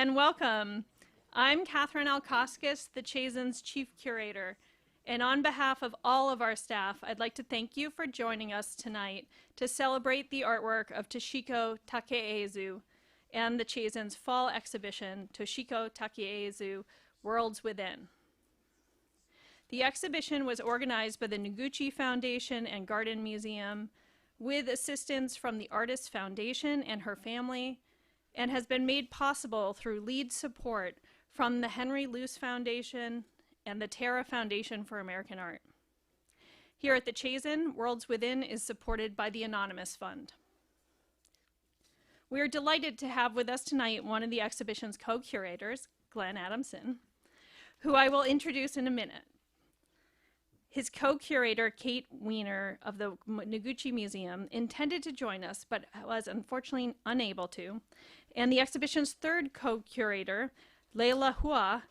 and welcome. I'm Catherine Alkoskis, the Chazen's Chief Curator, and on behalf of all of our staff, I'd like to thank you for joining us tonight to celebrate the artwork of Toshiko Takaezu and the Chazen's fall exhibition, Toshiko Takaezu, Worlds Within. The exhibition was organized by the Noguchi Foundation and Garden Museum with assistance from the Artist Foundation and her family, and has been made possible through lead support from the Henry Luce Foundation and the Terra Foundation for American Art. Here at the Chazen, Worlds Within is supported by the Anonymous Fund. We are delighted to have with us tonight one of the exhibition's co-curators, Glenn Adamson, who I will introduce in a minute. His co-curator, Kate Wiener of the Noguchi Museum, intended to join us, but was unfortunately unable to. And the exhibition's third co-curator, Leilehua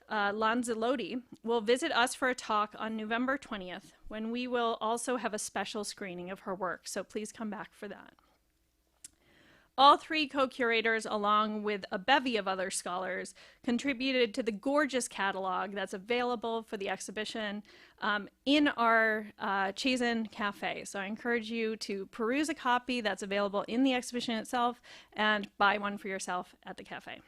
Lanzilotti, will visit us for a talk on November 20th, when we will also have a special screening of her work, so please come back for that. All three co-curators, along with a bevy of other scholars, contributed to the gorgeous catalog that's available for the exhibition in our Chazen Cafe. So I encourage you to peruse a copy that's available in the exhibition itself and buy one for yourself at the cafe.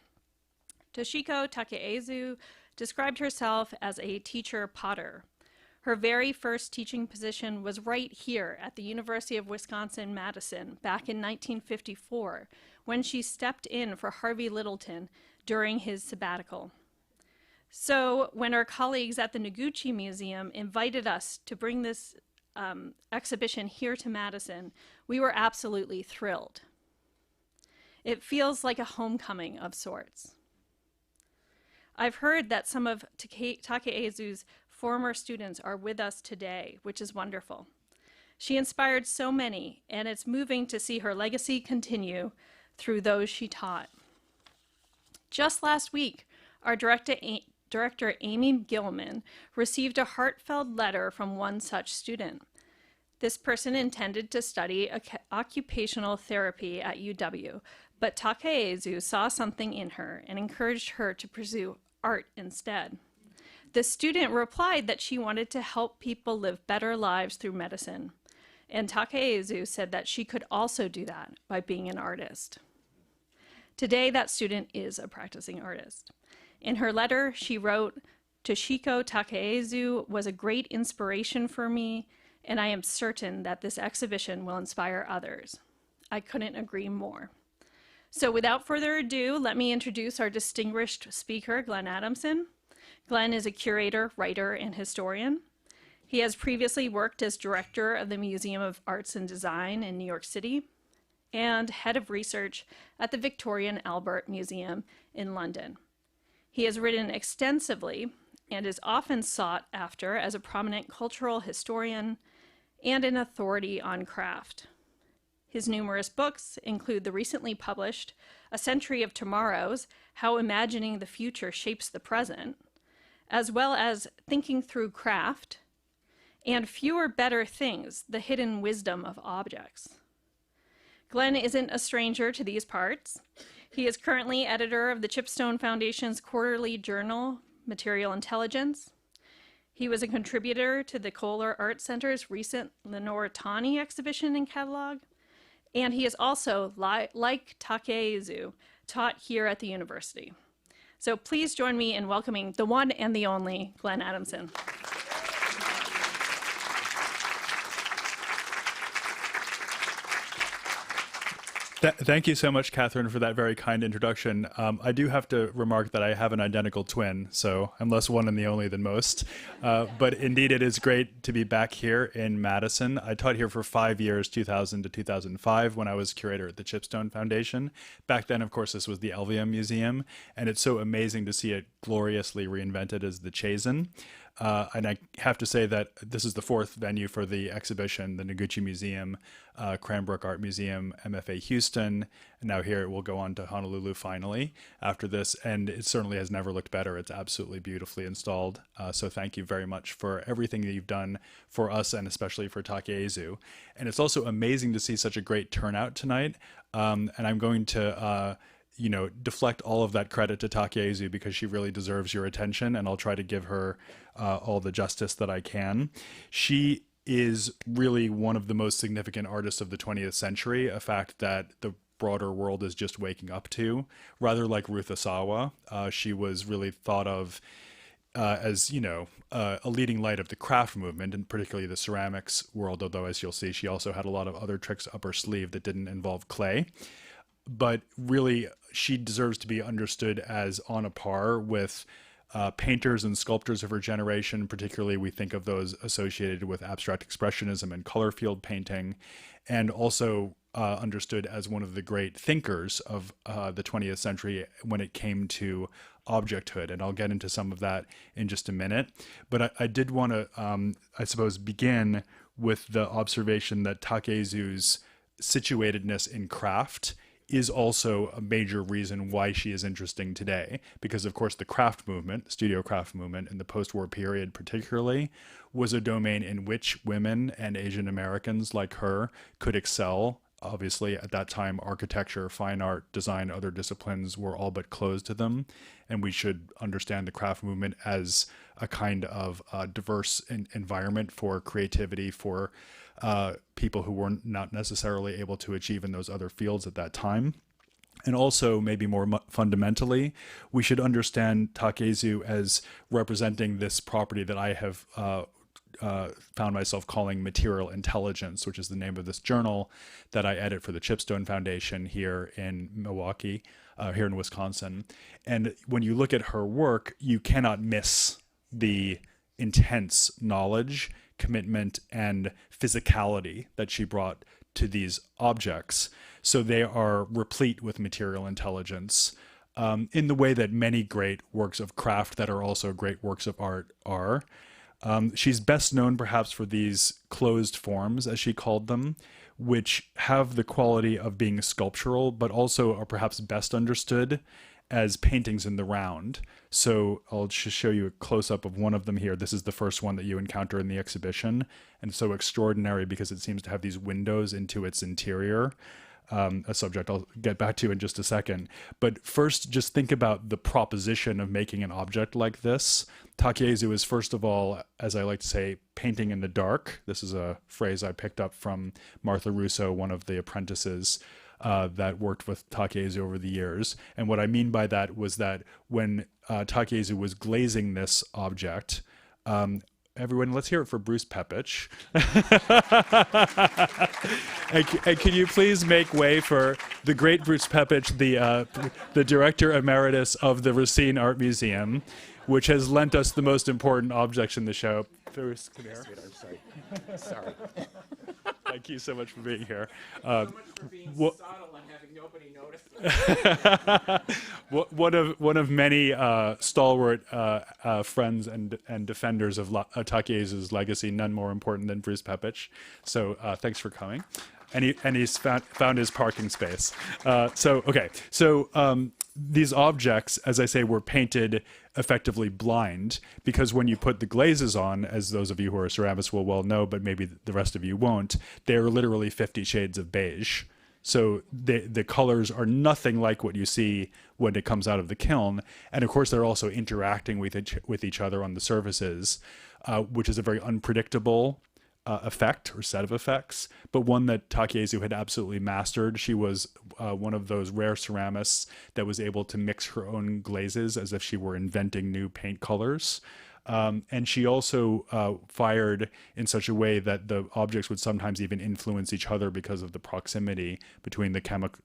Toshiko Takaezu described herself as a teacher potter. Her very first teaching position was right here at the University of Wisconsin-Madison back in 1954, when she stepped in for Harvey Littleton during his sabbatical. So when our colleagues at the Noguchi Museum invited us to bring this exhibition here to Madison, we were absolutely thrilled. It feels like a homecoming of sorts. I've heard that some of Takaezu's former students are with us today, which is wonderful. She inspired so many, and it's moving to see her legacy continue through those she taught. Just last week, our director Amy Gilman received a heartfelt letter from one such student. This person intended to study occupational therapy at UW, but Takaezu saw something in her and encouraged her to pursue art instead. The student replied that she wanted to help people live better lives through medicine, and Takaezu said that she could also do that by being an artist. Today, that student is a practicing artist. In her letter, she wrote, "Toshiko Takaezu was a great inspiration for me, and I am certain that this exhibition will inspire others." I couldn't agree more. So without further ado, let me introduce our distinguished speaker, Glenn Adamson. Glenn is a curator, writer, and historian. He has previously worked as director of the Museum of Arts and Design in New York City and head of research at the Victoria and Albert Museum in London. He has written extensively and is often sought after as a prominent cultural historian and an authority on craft. His numerous books include the recently published A Century of Tomorrows: How Imagining the Future Shapes the Present, as well as Thinking Through Craft, and Fewer Better Things, The Hidden Wisdom of Objects. Glenn isn't a stranger to these parts. He is currently editor of the Chipstone Foundation's quarterly journal, Material Intelligence. He was a contributor to the Kohler Art Center's recent Lenore Tawney exhibition and catalog, and he is also, like Takaezu, taught here at the university. So please join me in welcoming the one and the only Glenn Adamson. Thank you so much, Catherine, for that very kind introduction. I do have to remark that I have an identical twin, so I'm less one and the only than most. But indeed, it is great to be back here in Madison. I taught here for 5 years, 2000 to 2005, when I was curator at the Chipstone Foundation. Back then, of course, this was the Leilehua Museum, and it's so amazing to see it gloriously reinvented as the Chazen. And I have to say that this is the fourth venue for the exhibition, the Noguchi Museum, Cranbrook Art Museum, MFA Houston, and now here it will go on to Honolulu finally after this, and it certainly has never looked better. It's absolutely beautifully installed. So thank you very much for everything that you've done for us and especially for Takaezu. And it's also amazing to see such a great turnout tonight. And I'm going to deflect all of that credit to Takaezu because she really deserves your attention, and I'll try to give her all the justice that I can. She is really one of the most significant artists of the 20th century, a fact that the broader world is just waking up to. Rather like Ruth Asawa, she was really thought of as, a leading light of the craft movement, and particularly the ceramics world, although as you'll see, she also had a lot of other tricks up her sleeve that didn't involve clay. But really, she deserves to be understood as on a par with painters and sculptors of her generation. Particularly, we think of those associated with abstract expressionism and color field painting, and also understood as one of the great thinkers of the 20th century when it came to objecthood. And I'll get into some of that in just a minute. But I did want to, I suppose, begin with the observation that Takaezu's situatedness in craft is also a major reason why she is interesting today. Because, of course, the craft movement, the studio craft movement in the post-war period particularly, was a domain in which women and Asian Americans like her could excel. Obviously, at that time, architecture, fine art, design, other disciplines were all but closed to them. And we should understand the craft movement as a kind of diverse environment for creativity, for people who were not necessarily able to achieve in those other fields at that time. And also, maybe more fundamentally, we should understand Takaezu as representing this property that I have found myself calling material intelligence, which is the name of this journal that I edit for the Chipstone Foundation here in Milwaukee, here in Wisconsin. And when you look at her work, you cannot miss the intense knowledge, commitment, and physicality that she brought to these objects. So they are replete with material intelligence in the way that many great works of craft that are also great works of art are. She's best known perhaps for these closed forms, as she called them, which have the quality of being sculptural, but also are perhaps best understood as paintings in the round. So I'll just show you a close-up of one of them here. This is the first one that you encounter in the exhibition, and so extraordinary because it seems to have these windows into its interior. A subject I'll get back to in just a second. But first, just think about the proposition of making an object like this. Takaezu is, first of all, as I like to say, painting in the dark. This is a phrase I picked up from Martha Russo, one of the apprentices that worked with Takaezu over the years. And what I mean by that was that when Takaezu was glazing this object, everyone, let's hear it for Bruce Pepich. and can you please make way for the great Bruce Pepich, the director emeritus of the Racine Art Museum, which has lent us the most important objects in the show. Bruce, come here. I'm sorry. Thank you so much for being here. So much for being subtle and having nobody notice. One of many stalwart friends and defenders of Takaezu's legacy, none more important than Bruce Pepich. So thanks for coming. And he's found his parking space. So these objects, as I say, were painted effectively blind, because when you put the glazes on, as those of you who are ceramists will well know, but maybe the rest of you won't, they're literally 50 shades of beige. So the colors are nothing like what you see when it comes out of the kiln. And of course, they're also interacting with each other on the surfaces, which is a very unpredictable effect or set of effects, but one that Takaezu had absolutely mastered. She was one of those rare ceramists that was able to mix her own glazes as if she were inventing new paint colors. And she also fired in such a way that the objects would sometimes even influence each other because of the proximity between the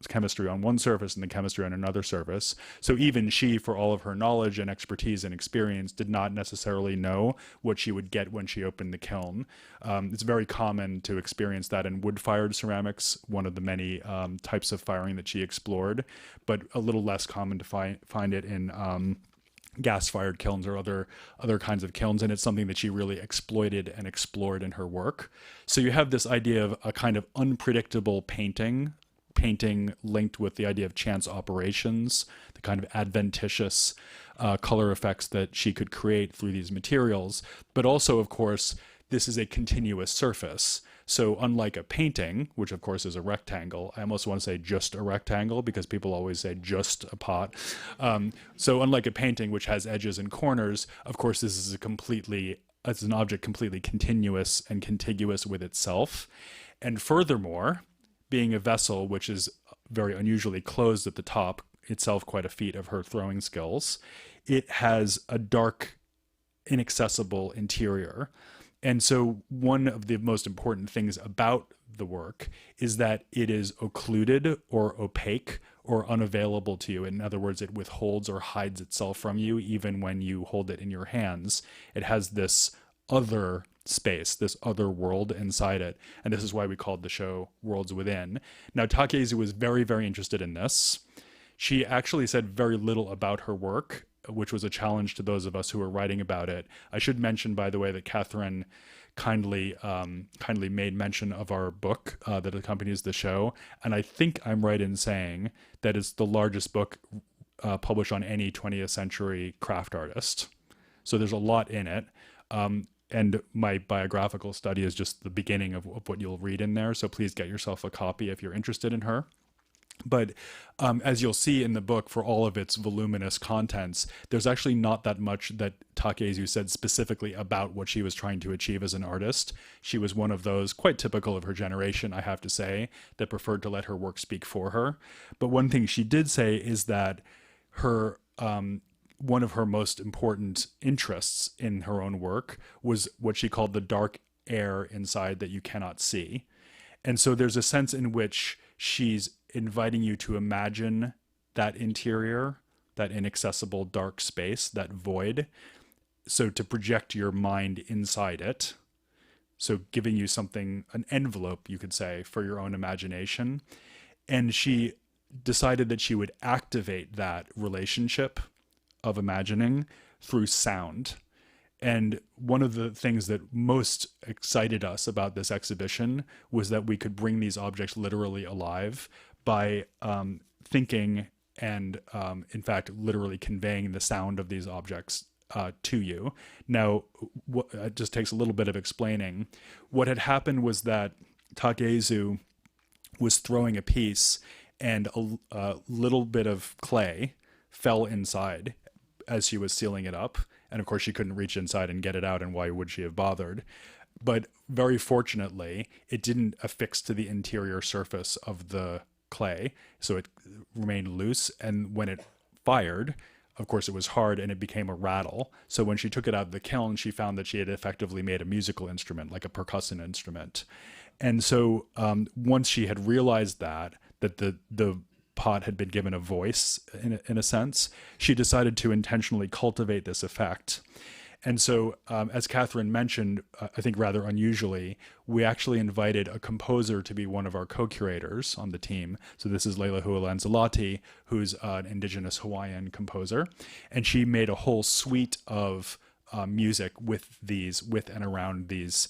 chemistry on one surface and the chemistry on another surface. So even she, for all of her knowledge and expertise and experience, did not necessarily know what she would get when she opened the kiln. It's very common to experience that in wood-fired ceramics, one of the many types of firing that she explored, but a little less common to find it in gas-fired kilns or other kinds of kilns, and it's something that she really exploited and explored in her work. So you have this idea of a kind of unpredictable painting linked with the idea of chance operations, the kind of adventitious color effects that she could create through these materials. But also, of course, this is a continuous surface. So unlike a painting, which of course is a rectangle, I almost want to say just a rectangle because people always say just a pot. So unlike a painting, which has edges and corners, of course, this is it's an object completely continuous and contiguous with itself. And furthermore, being a vessel, which is very unusually closed at the top, itself quite a feat of her throwing skills, it has a dark, inaccessible interior. And so one of the most important things about the work is that it is occluded or opaque or unavailable to you. In other words, it withholds or hides itself from you even when you hold it in your hands. It has this other space, this other world inside it. And this is why we called the show Worlds Within. Now, Takaezu was very, very interested in this. She actually said very little about her work, which was a challenge to those of us who were writing about it. I should mention, by the way, that Catherine kindly made mention of our book that accompanies the show. And I think I'm right in saying that it's the largest book published on any 20th century craft artist. So there's a lot in it. And my biographical study is just the beginning of what you'll read in there. So please get yourself a copy if you're interested in her. But as you'll see in the book, for all of its voluminous contents, there's actually not that much that Takaezu said specifically about what she was trying to achieve as an artist. She was one of those, quite typical of her generation, I have to say, that preferred to let her work speak for her. But one thing she did say is that her one of her most important interests in her own work was what she called the dark air inside that you cannot see. And so there's a sense in which she's inviting you to imagine that interior, that inaccessible dark space, that void. So to project your mind inside it. So giving you something, an envelope, you could say, for your own imagination. And she decided that she would activate that relationship of imagining through sound. And one of the things that most excited us about this exhibition was that we could bring these objects literally alive by thinking and, in fact, literally conveying the sound of these objects to you. Now, it just takes a little bit of explaining. What had happened was that Takaezu was throwing a piece and a little bit of clay fell inside as she was sealing it up. And of course, she couldn't reach inside and get it out, and why would she have bothered? But very fortunately, it didn't affix to the interior surface of the clay, so it remained loose. And when it fired, of course, it was hard and it became a rattle. So when she took it out of the kiln, she found that she had effectively made a musical instrument, like a percussive instrument. And so once she had realized that the pot had been given a voice in a sense, she decided to intentionally cultivate this effect. And so, as Catherine mentioned, I think rather unusually, we actually invited a composer to be one of our co-curators on the team. So this is Leilehua Lanzilotti, who's an indigenous Hawaiian composer. And she made a whole suite of music with and around these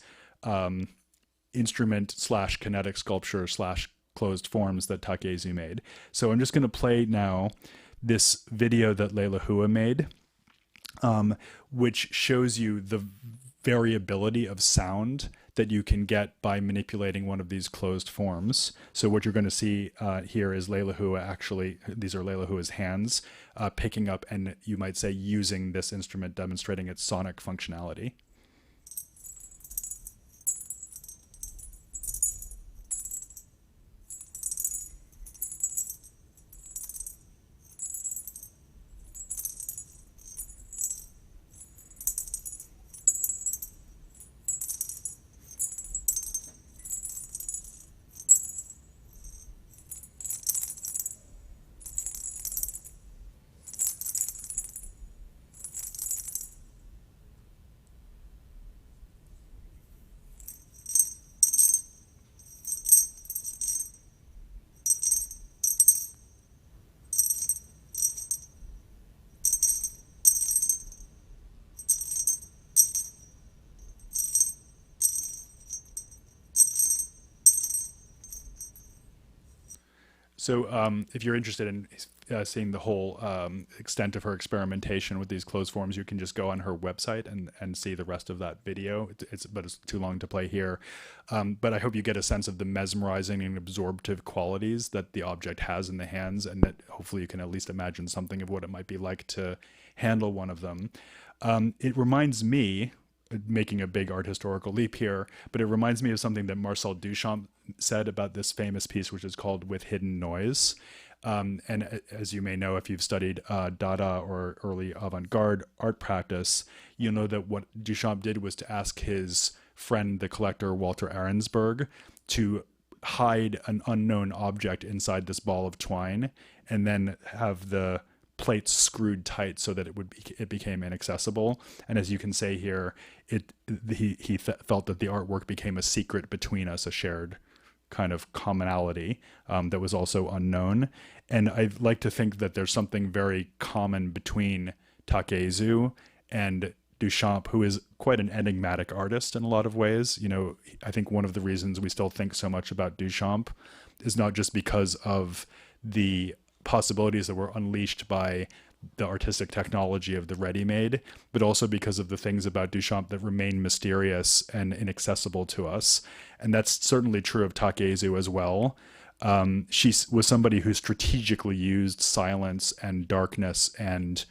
instrument / kinetic sculpture / closed forms that Takaezu made. So I'm just going to play now this video that Leilehua made, which shows you the variability of sound that you can get by manipulating one of these closed forms. So what you're going to see here is Leilehua actually, these are Leilehua's hands, picking up and you might say using this instrument, demonstrating its sonic functionality. So if you're interested in seeing the whole extent of her experimentation with these closed forms, you can just go on her website and see the rest of that video. But it's too long to play here. But I hope you get a sense of the mesmerizing and absorptive qualities that the object has in the hands, and that hopefully you can at least imagine something of what it might be like to handle one of them. It reminds me, making a big art historical leap here, but it reminds me of something that Marcel Duchamp said about this famous piece, which is called With Hidden Noise. And as you may know, if you've studied Dada or early avant-garde art practice, you know that what Duchamp did was to ask his friend, the collector Walter Arensberg, to hide an unknown object inside this ball of twine, and then have the plates screwed tight so that it became inaccessible. And as you can say here, he felt that the artwork became a secret between us, a shared kind of commonality that was also unknown. And I like to think that there's something very common between Takaezu and Duchamp, who is quite an enigmatic artist in a lot of ways. You know, I think one of the reasons we still think so much about Duchamp is not just because of the possibilities that were unleashed by the artistic technology of the ready-made, but also because of the things about Duchamp that remain mysterious and inaccessible to us. And that's certainly true of Takaezu as well. She was somebody who strategically used silence and darkness and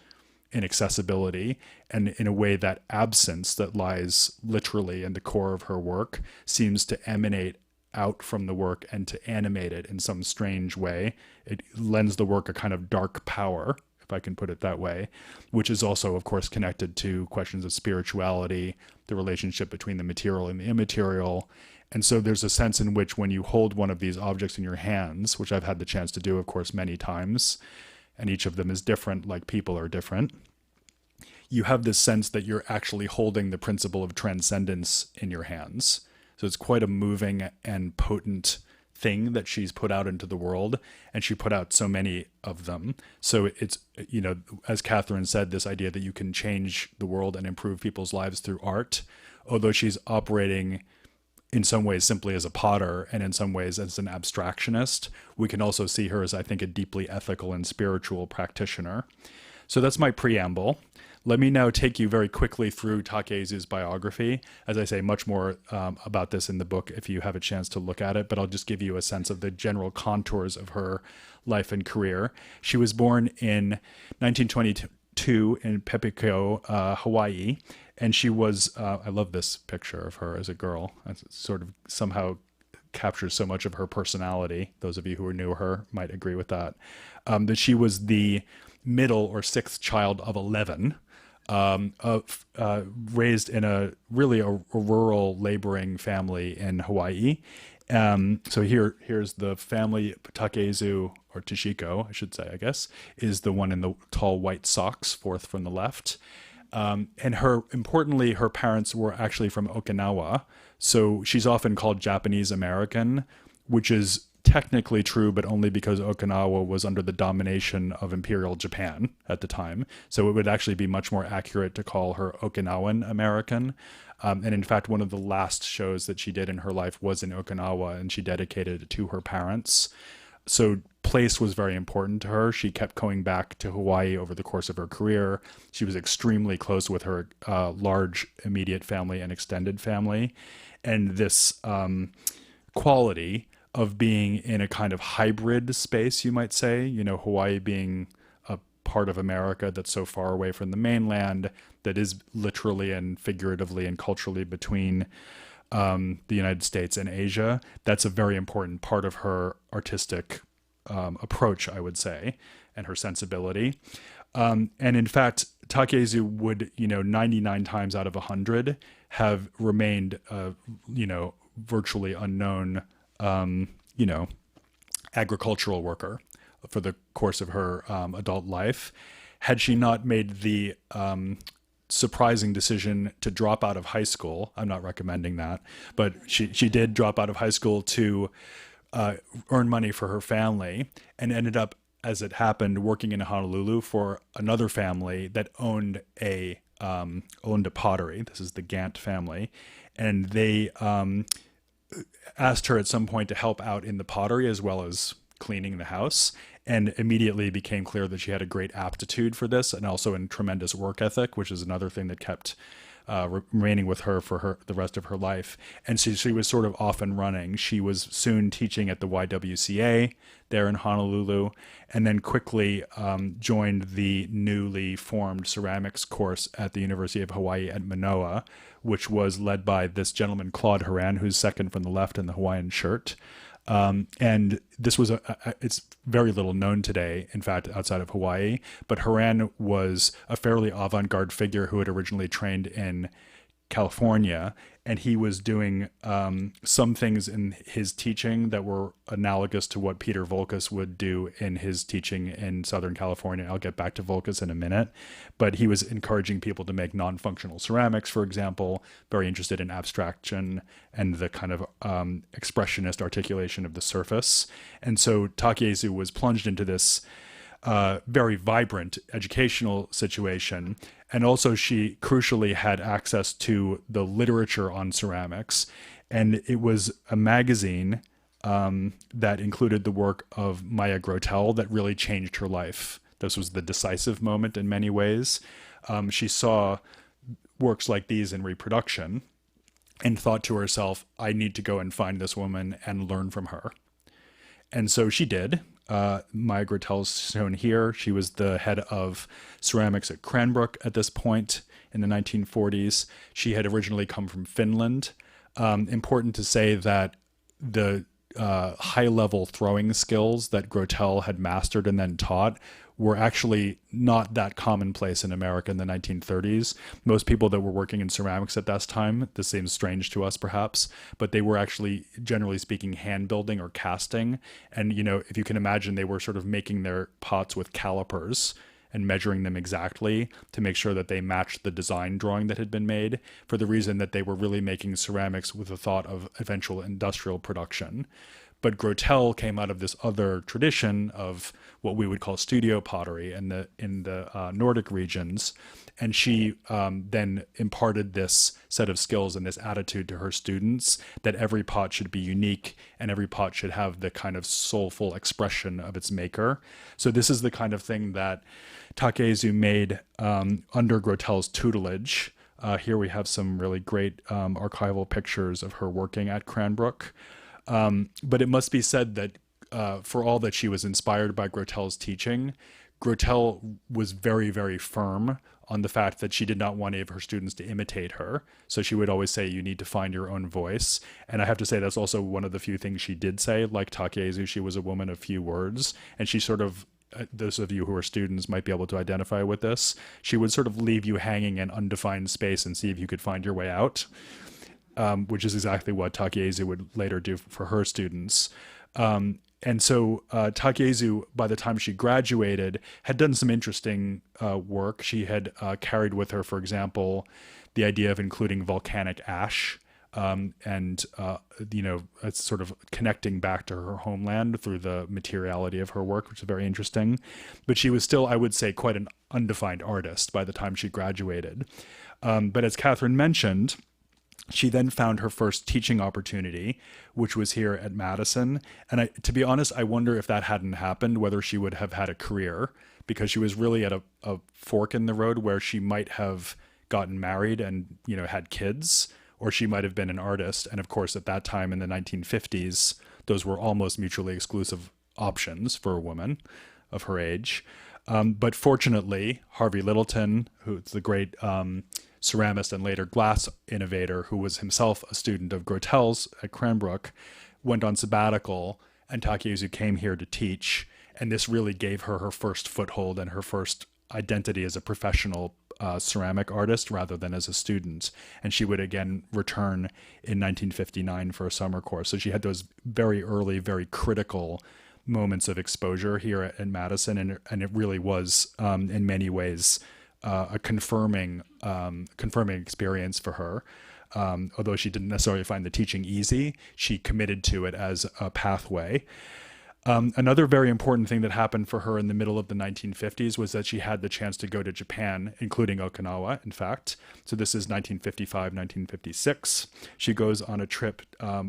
inaccessibility, and in a way that absence that lies literally in the core of her work seems to emanate out from the work and to animate it in some strange way. It lends the work a kind of dark power, if I can put it that way, which is also, of course, connected to questions of spirituality, the relationship between the material and the immaterial. And so there's a sense in which when you hold one of these objects in your hands, which I've had the chance to do, of course, many times, and each of them is different, like people are different, you have this sense that you're actually holding the principle of transcendence in your hands. So it's quite a moving and potent thing that she's put out into the world, and she put out so many of them. So it's, you know, as Catherine said, this idea that you can change the world and improve people's lives through art, although she's operating in some ways simply as a potter and in some ways as an abstractionist, we can also see her as, I think, a deeply ethical and spiritual practitioner. So that's my preamble. Let me now take you very quickly through Takaezu's biography. As I say, much more about this in the book if you have a chance to look at it, but I'll just give you a sense of the general contours of her life and career. She was born in 1922 in Pepikeo, Hawaii, and she was, I love this picture of her as a girl. It sort of somehow captures so much of her personality. Those of you who knew her might agree with that. That she was the middle or sixth child of 11, raised in a rural laboring family in Hawaii. So here's the family. Takaezu, or Toshiko, I should say, I guess, is the one in the tall white socks, fourth from the left. And importantly, her parents were actually from Okinawa. So she's often called Japanese American, which is technically true, but only because Okinawa was under the domination of Imperial Japan at the time. So it would actually be much more accurate to call her Okinawan American. And in fact, one of the last shows that she did in her life was in Okinawa, and she dedicated it to her parents. So place was very important to her. She kept going back to Hawaii over the course of her career. She was extremely close with her large immediate family and extended family. And this quality of being in a kind of hybrid space, you might say, you know, Hawaii being a part of America that's so far away from the mainland, that is literally and figuratively and culturally between the United States and Asia. That's a very important part of her artistic approach, I would say, and her sensibility. And in fact, Takaezu would, 99 times out of 100 have remained, virtually unknown, agricultural worker for the course of her adult life, had she not made the surprising decision to drop out of high school. I'm not recommending that, but she did drop out of high school to earn money for her family, and ended up, as it happened, working in Honolulu for another family that owned a pottery. This is the Gant family, and they asked her at some point to help out in the pottery as well as cleaning the house, and immediately became clear that she had a great aptitude for this, and also a tremendous work ethic, which is another thing that kept remaining with her for the rest of her life. And so she was sort of off and running. She was soon teaching at the YWCA there in Honolulu, and then quickly joined the newly formed ceramics course at the University of Hawaii at Manoa, which was led by this gentleman, Claude Horan, who's second from the left in the Hawaiian shirt. And this was it's very little known today, in fact, outside of Hawaii, but Horan was a fairly avant-garde figure who had originally trained in California, and he was doing some things in his teaching that were analogous to what Peter Volkas would do in his teaching in Southern California. I'll get back to Volkas in a minute, but he was encouraging people to make non-functional ceramics, for example, very interested in abstraction and the kind of expressionist articulation of the surface. And so Takaezu was plunged into this very vibrant educational situation. And also she crucially had access to the literature on ceramics. And it was a magazine that included the work of Maya Grotel that really changed her life. This was the decisive moment in many ways. She saw works like these in reproduction and thought to herself, I need to go and find this woman and learn from her. And so she did. Maya Grotel's shown here. She was the head of ceramics at Cranbrook at this point in the 1940s. She had originally come from Finland. Important to say that the high-level throwing skills that Grotel had mastered and then taught were actually not that commonplace in America in the 1930s. Most people that were working in ceramics at that time, this seems strange to us perhaps, but they were actually, generally speaking, hand building or casting. And, you know, if you can imagine, they were sort of making their pots with calipers and measuring them exactly to make sure that they matched the design drawing that had been made, for the reason that they were really making ceramics with the thought of eventual industrial production. But Grotel came out of this other tradition of what we would call studio pottery in the Nordic regions, and she then imparted this set of skills and this attitude to her students that every pot should be unique and every pot should have the kind of soulful expression of its maker. So this is the kind of thing that Takaezu made under Grotel's tutelage. Here we have some really great archival pictures of her working at Cranbrook. But it must be said that for all that she was inspired by Grotel's teaching, Grotel was very, very firm on the fact that she did not want any of her students to imitate her. So she would always say, you need to find your own voice. And I have to say, that's also one of the few things she did say. Like Takaezu, she was a woman of few words. And she sort of, those of you who are students might be able to identify with this, she would sort of leave you hanging in undefined space and see if you could find your way out. Which is exactly what Takaezu would later do for her students. And so Takaezu, by the time she graduated, had done some interesting work. She had carried with her, for example, the idea of including volcanic ash and, it's sort of connecting back to her homeland through the materiality of her work, which is very interesting. But she was still, I would say, quite an undefined artist by the time she graduated. But as Catherine mentioned, she then found her first teaching opportunity, which was here at Madison. And to be honest, I wonder if that hadn't happened, whether she would have had a career, because she was really at a fork in the road where she might have gotten married and, had kids, or she might have been an artist. And of course, at that time in the 1950s, those were almost mutually exclusive options for a woman of her age. But fortunately, Harvey Littleton, who's the great ceramist and later glass innovator, who was himself a student of Grotel's at Cranbrook, went on sabbatical, and Takaezu came here to teach. And this really gave her her first foothold and her first identity as a professional ceramic artist rather than as a student. And she would again return in 1959 for a summer course. So she had those very early, very critical moments of exposure here at Madison. And it really was, in many ways, a confirming experience for her. Although she didn't necessarily find the teaching easy, she committed to it as a pathway. Another very important thing that happened for her in the middle of the 1950s was that she had the chance to go to Japan, including Okinawa, in fact. So this is 1955, 1956. She goes on a trip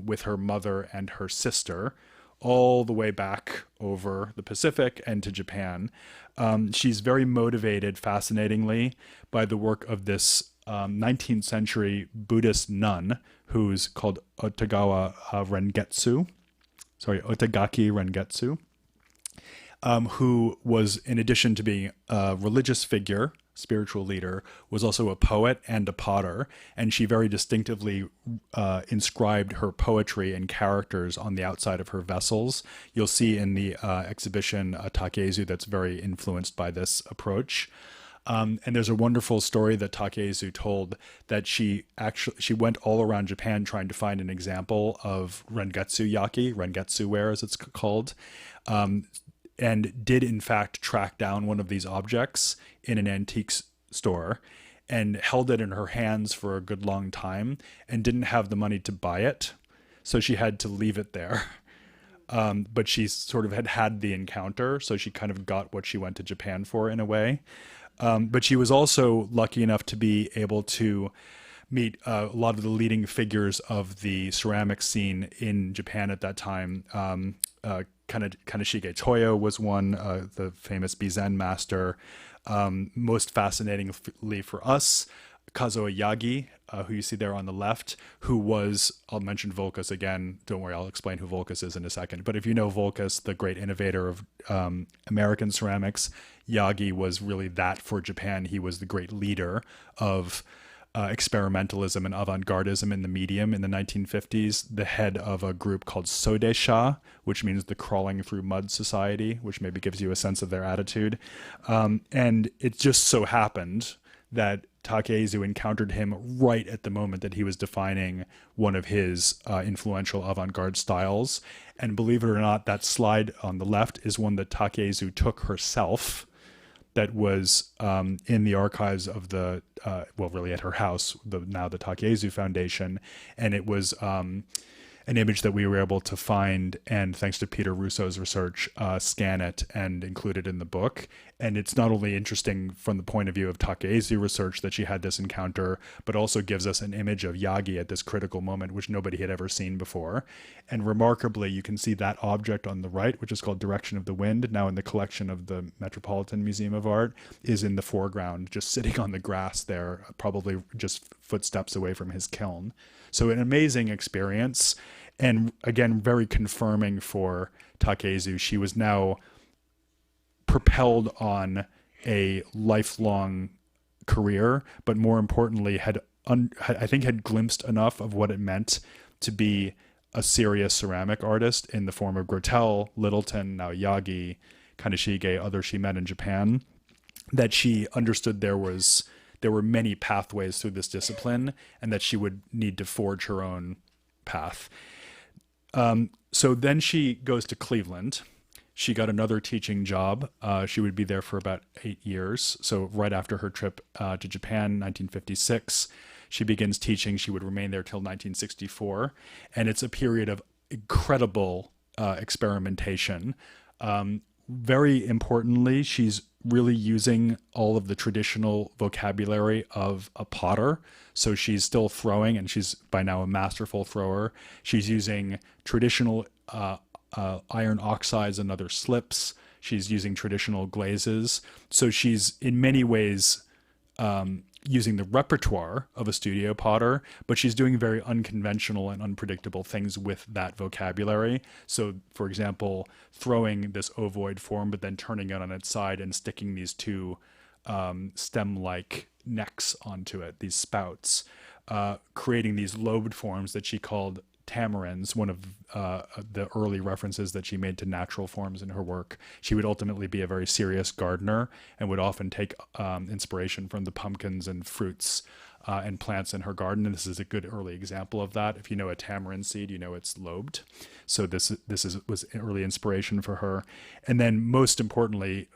with her mother and her sister all the way back over the Pacific and to Japan. She's very motivated, fascinatingly, by the work of this 19th century Buddhist nun who's called Otagaki Rengetsu, who was, in addition to being a religious figure, spiritual leader, was also a poet and a potter, and she very distinctively inscribed her poetry and characters on the outside of her vessels. You'll see in the exhibition a Takaezu that's very influenced by this approach. And there's a wonderful story that Takaezu told that she went all around Japan trying to find an example of rengetsu ware as it's called, and did in fact track down one of these objects in an antiques store and held it in her hands for a good long time and didn't have the money to buy it. So she had to leave it there. But she sort of had the encounter, so she kind of got what she went to Japan for in a way. But she was also lucky enough to be able to meet a lot of the leading figures of the ceramic scene in Japan at that time. Kaneshige Toyo was one, the famous Bizen master. Most fascinatingly for us, Kazuo Yagi, who you see there on the left, who was, I'll mention Volkas again. Don't worry, I'll explain who Volkas is in a second. But if you know Volkas, the great innovator of American ceramics, Yagi was really that for Japan. He was the great leader of experimentalism and avant-gardism in the medium in the 1950s, the head of a group called Sodesha, which means the Crawling Through Mud Society, which maybe gives you a sense of their attitude. And it just so happened that Takaezu encountered him right at the moment that he was defining one of his influential avant-garde styles. And believe it or not, that slide on the left is one that Takaezu took herself, that was in the archives of the, really at her house, now the Takaezu Foundation. And it was an image that we were able to find, and thanks to Peter Russo's research, scan it and include it in the book. And it's not only interesting from the point of view of Takaezu research that she had this encounter, but also gives us an image of Yagi at this critical moment, which nobody had ever seen before. And remarkably, you can see that object on the right, which is called Direction of the Wind, now in the collection of the Metropolitan Museum of Art, is in the foreground, just sitting on the grass there, probably just footsteps away from his kiln. So an amazing experience, and again, very confirming for Takaezu. She was now propelled on a lifelong career, but more importantly, had glimpsed enough of what it meant to be a serious ceramic artist in the form of Grotel, Littleton, now Yagi, Kaneshige, others she met in Japan, that she understood there were many pathways through this discipline, and that she would need to forge her own path. So then she goes to Cleveland. She got another teaching job. She would be there for about 8 years. So right after her trip to Japan, 1956, she begins teaching. She would remain there till 1964. And it's a period of incredible experimentation. Very importantly, she's really using all of the traditional vocabulary of a potter. So she's still throwing, and she's by now a masterful thrower. She's using traditional iron oxides and other slips. She's using traditional glazes. So she's in many ways using the repertoire of a studio potter, but she's doing very unconventional and unpredictable things with that vocabulary. So, for example, throwing this ovoid form, but then turning it on its side and sticking these two stem-like necks onto it, these spouts, creating these lobed forms that she called tamarins, one of the early references that she made to natural forms in her work. She would ultimately be a very serious gardener and would often take inspiration from the pumpkins and fruits and plants in her garden. And this is a good early example of that. If you know a tamarind seed, you know it's lobed. So this was early inspiration for her. And then most importantly,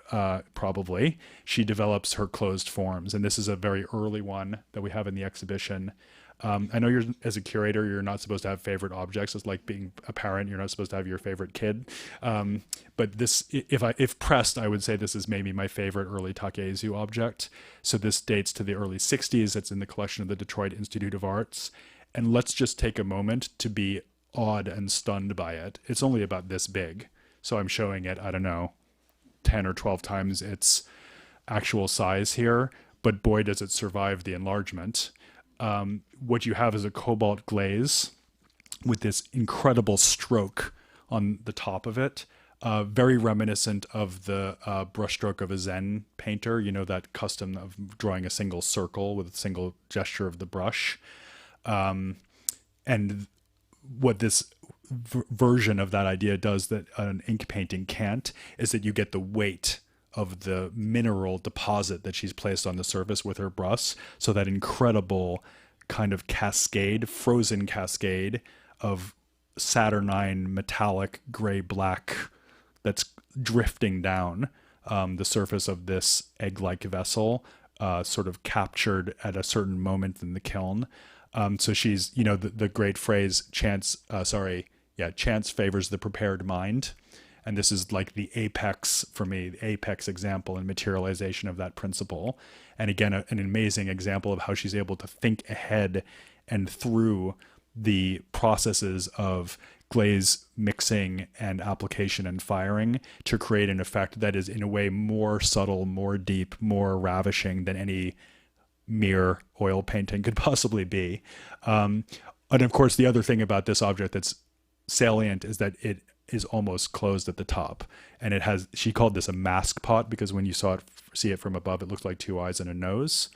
probably, she develops her closed forms. And this is a very early one that we have in the exhibition. I know as a curator, you're not supposed to have favorite objects. It's like being a parent. You're not supposed to have your favorite kid. But this, if pressed, I would say this is maybe my favorite early Takaezu object. So this dates to the early 60s. It's in the collection of the Detroit Institute of Arts. And let's just take a moment to be awed and stunned by it. It's only about this big. So I'm showing it, I don't know, 10 or 12 times its actual size here, but boy, does it survive the enlargement. What you have is a cobalt glaze with this incredible stroke on the top of it, very reminiscent of the brushstroke of a Zen painter, you know, that custom of drawing a single circle with a single gesture of the brush. And what this version of that idea does that an ink painting can't is that you get the weight of the mineral deposit that she's placed on the surface with her brush. So that incredible kind of cascade, frozen cascade of saturnine metallic gray-black that's drifting down the surface of this egg-like vessel, sort of captured at a certain moment in the kiln. So she's, you know, the great phrase, chance favors the prepared mind. And this is like the apex, for me, the apex example and materialization of that principle. And again, an amazing example of how she's able to think ahead and through the processes of glaze mixing and application and firing to create an effect that is in a way more subtle, more deep, more ravishing than any mere oil painting could possibly be. And of course, the other thing about this object that's salient is that it is almost closed at the top. And it has, she called this a mask pot because when you see it from above, it looks like two eyes and a nose.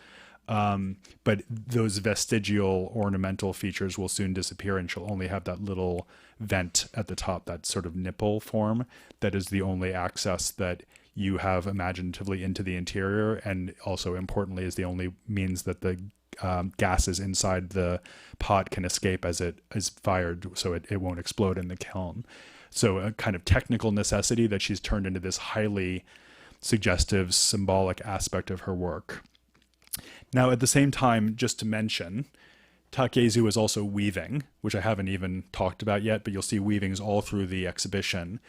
But those vestigial ornamental features will soon disappear, and she'll only have that little vent at the top, that sort of nipple form that is the only access that you have imaginatively into the interior, and also importantly is the only means that the gases inside the pot can escape as it is fired, so it won't explode in the kiln. So a kind of technical necessity that she's turned into this highly suggestive, symbolic aspect of her work. Now, at the same time, just to mention, Takaezu is also weaving, which I haven't even talked about yet, but you'll see weavings all through the exhibition.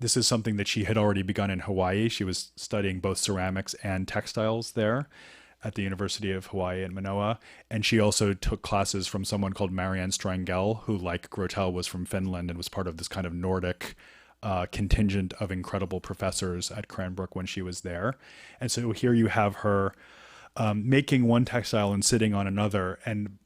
This is something that she had already begun in Hawaii. She was studying both ceramics and textiles there at the University of Hawaii in Manoa. And she also took classes from someone called Marianne Strangell, who, like Grotel, was from Finland and was part of this kind of Nordic contingent of incredible professors at Cranbrook when she was there. And so here you have her making one textile and sitting on another. And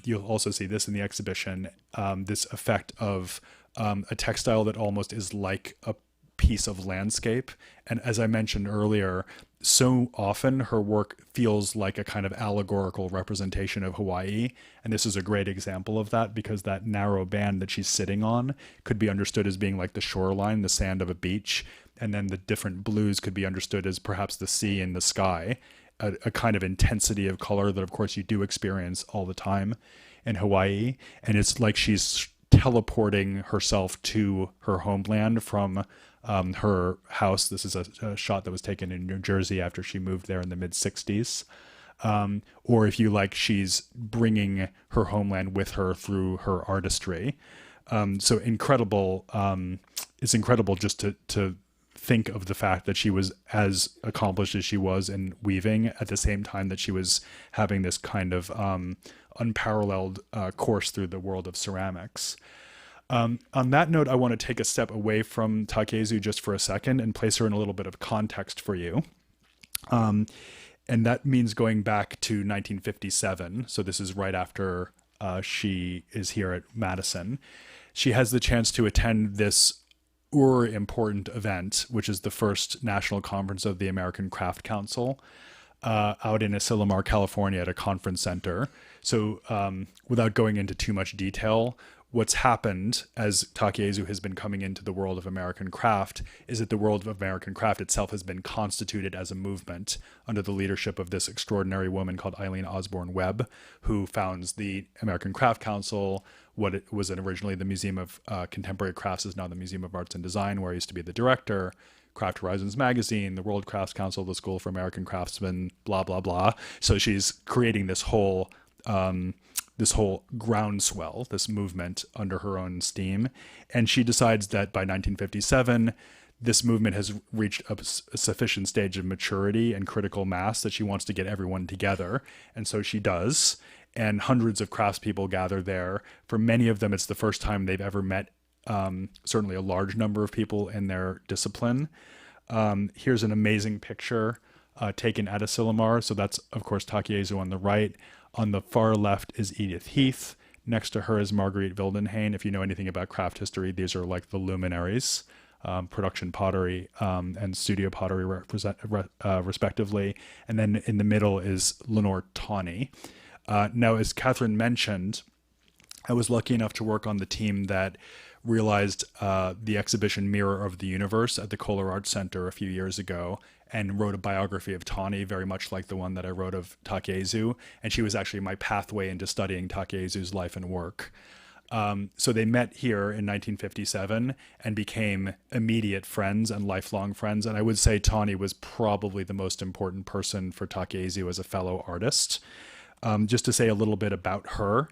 you'll also see this in the exhibition, this effect of a textile that almost is like a piece of landscape. And as I mentioned earlier, so often her work feels like a kind of allegorical representation of Hawaii. And this is a great example of that, because that narrow band that she's sitting on could be understood as being like the shoreline, the sand of a beach. And then the different blues could be understood as perhaps the sea and the sky, a kind of intensity of color that, of course, you do experience all the time in Hawaii. And it's like she's teleporting herself to her homeland from her house. This is a shot that was taken in New Jersey after she moved there in the mid-60s. Or if you like, she's bringing her homeland with her through her artistry. So incredible. It's incredible just to think of the fact that she was as accomplished as she was in weaving at the same time that she was having this kind of unparalleled course through the world of ceramics. On that note, I want to take a step away from Takaezu just for a second and place her in a little bit of context for you. And that means going back to 1957. So this is right after she is here at Madison. She has the chance to attend this important event, which is the first national conference of the American Craft Council out in Asilomar, California at a conference center. So without going into too much detail, what's happened as Takaezu has been coming into the world of American craft is that the world of American craft itself has been constituted as a movement under the leadership of this extraordinary woman called Eileen Osborne Webb, who founds the American Craft Council. What it was originally the Museum of Contemporary Crafts is now the Museum of Arts and Design, where I used to be the director. Craft Horizons Magazine, the World Crafts Council, the School for American Craftsmen, blah, blah, blah. So she's creating this whole groundswell, this movement under her own steam. And she decides that by 1957, this movement has reached a sufficient stage of maturity and critical mass that she wants to get everyone together. And so she does. And hundreds of craftspeople gather there. For many of them, it's the first time they've ever met certainly a large number of people in their discipline. Here's an amazing picture taken at Asilomar. So that's, of course, Takaezu on the right. On the far left is Edith Heath. Next to her is Marguerite Wildenhain. If you know anything about craft history, these are like the luminaries. Production pottery and studio pottery respectively. And then in the middle is Lenore Tawney. Now, as Catherine mentioned, I was lucky enough to work on the team that realized the exhibition Mirror of the Universe at the Kohler Arts Center a few years ago and wrote a biography of Tawney, very much like the one that I wrote of Takaezu. And she was actually my pathway into studying Takaezu's life and work. So they met here in 1957 and became immediate friends and lifelong friends. And I would say Tawney was probably the most important person for Takaezu as a fellow artist. Just to say a little bit about her,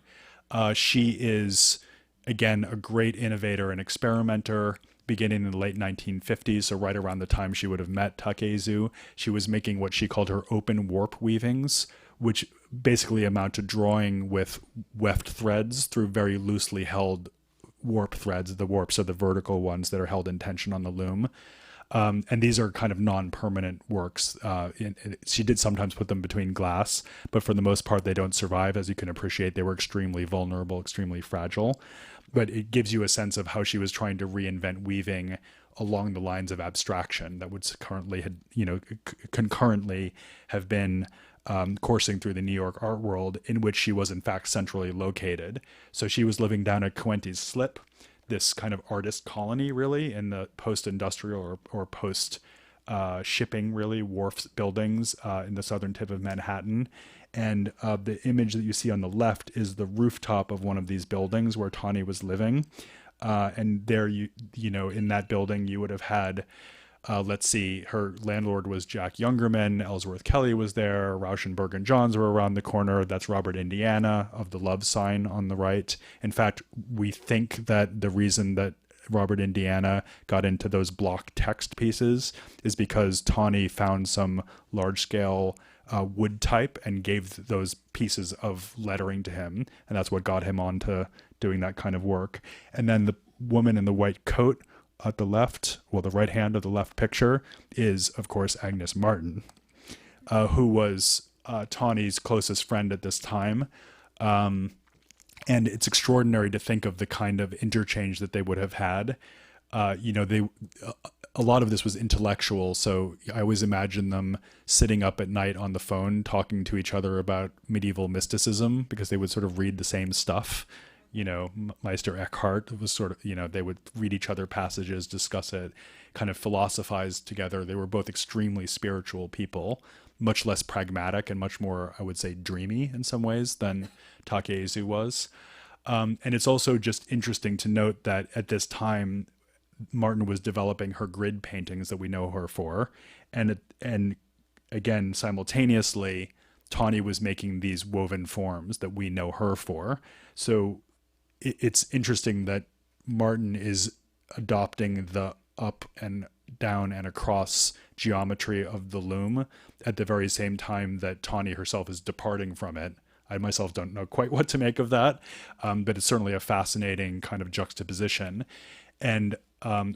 she is, again, a great innovator and experimenter. Beginning in the late 1950s, so right around the time she would have met Takaezu, she was making what she called her open warp weavings, which basically amount to drawing with weft threads through very loosely held warp threads. The warps are the vertical ones that are held in tension on the loom. And these are kind of non-permanent works. She did sometimes put them between glass, but for the most part, they don't survive. As you can appreciate, they were extremely vulnerable, extremely fragile. But it gives you a sense of how she was trying to reinvent weaving along the lines of abstraction that would concurrently have been coursing through the New York art world, in which she was in fact centrally located. So she was living down at Coenties Slip, this kind of artist colony, really, in the post-industrial or post-shipping, really, wharf buildings in the southern tip of Manhattan. And the image that you see on the left is the rooftop of one of these buildings where Tawney was living. And there, in that building, you would have had, let's see, her landlord was Jack Youngerman, Ellsworth Kelly was there, Rauschenberg and Johns were around the corner. That's Robert Indiana of the Love Sign on the right. In fact, we think that the reason that Robert Indiana got into those block text pieces is because Tawney found some large-scale wood type and gave those pieces of lettering to him, and that's what got him on to doing that kind of work. And then the woman in the white coat at the left, well, the right hand of the left picture, is, of course, Agnes Martin, who was Tawney's closest friend at this time. And it's extraordinary to think of the kind of interchange that they would have had. A lot of this was intellectual, so I always imagine them sitting up at night on the phone talking to each other about medieval mysticism, because they would sort of read the same stuff. Meister Eckhart was sort of, they would read each other passages, discuss it, kind of philosophize together. They were both extremely spiritual people, much less pragmatic and much more, I would say, dreamy in some ways than Takaezu was. And it's also just interesting to note that at this time, Martin was developing her grid paintings that we know her for. And again, simultaneously, Tawney was making these woven forms that we know her for. So it's interesting that Martin is adopting the up and down and across geometry of the loom at the very same time that Tawney herself is departing from it. I myself don't know quite what to make of that, but it's certainly a fascinating kind of juxtaposition. And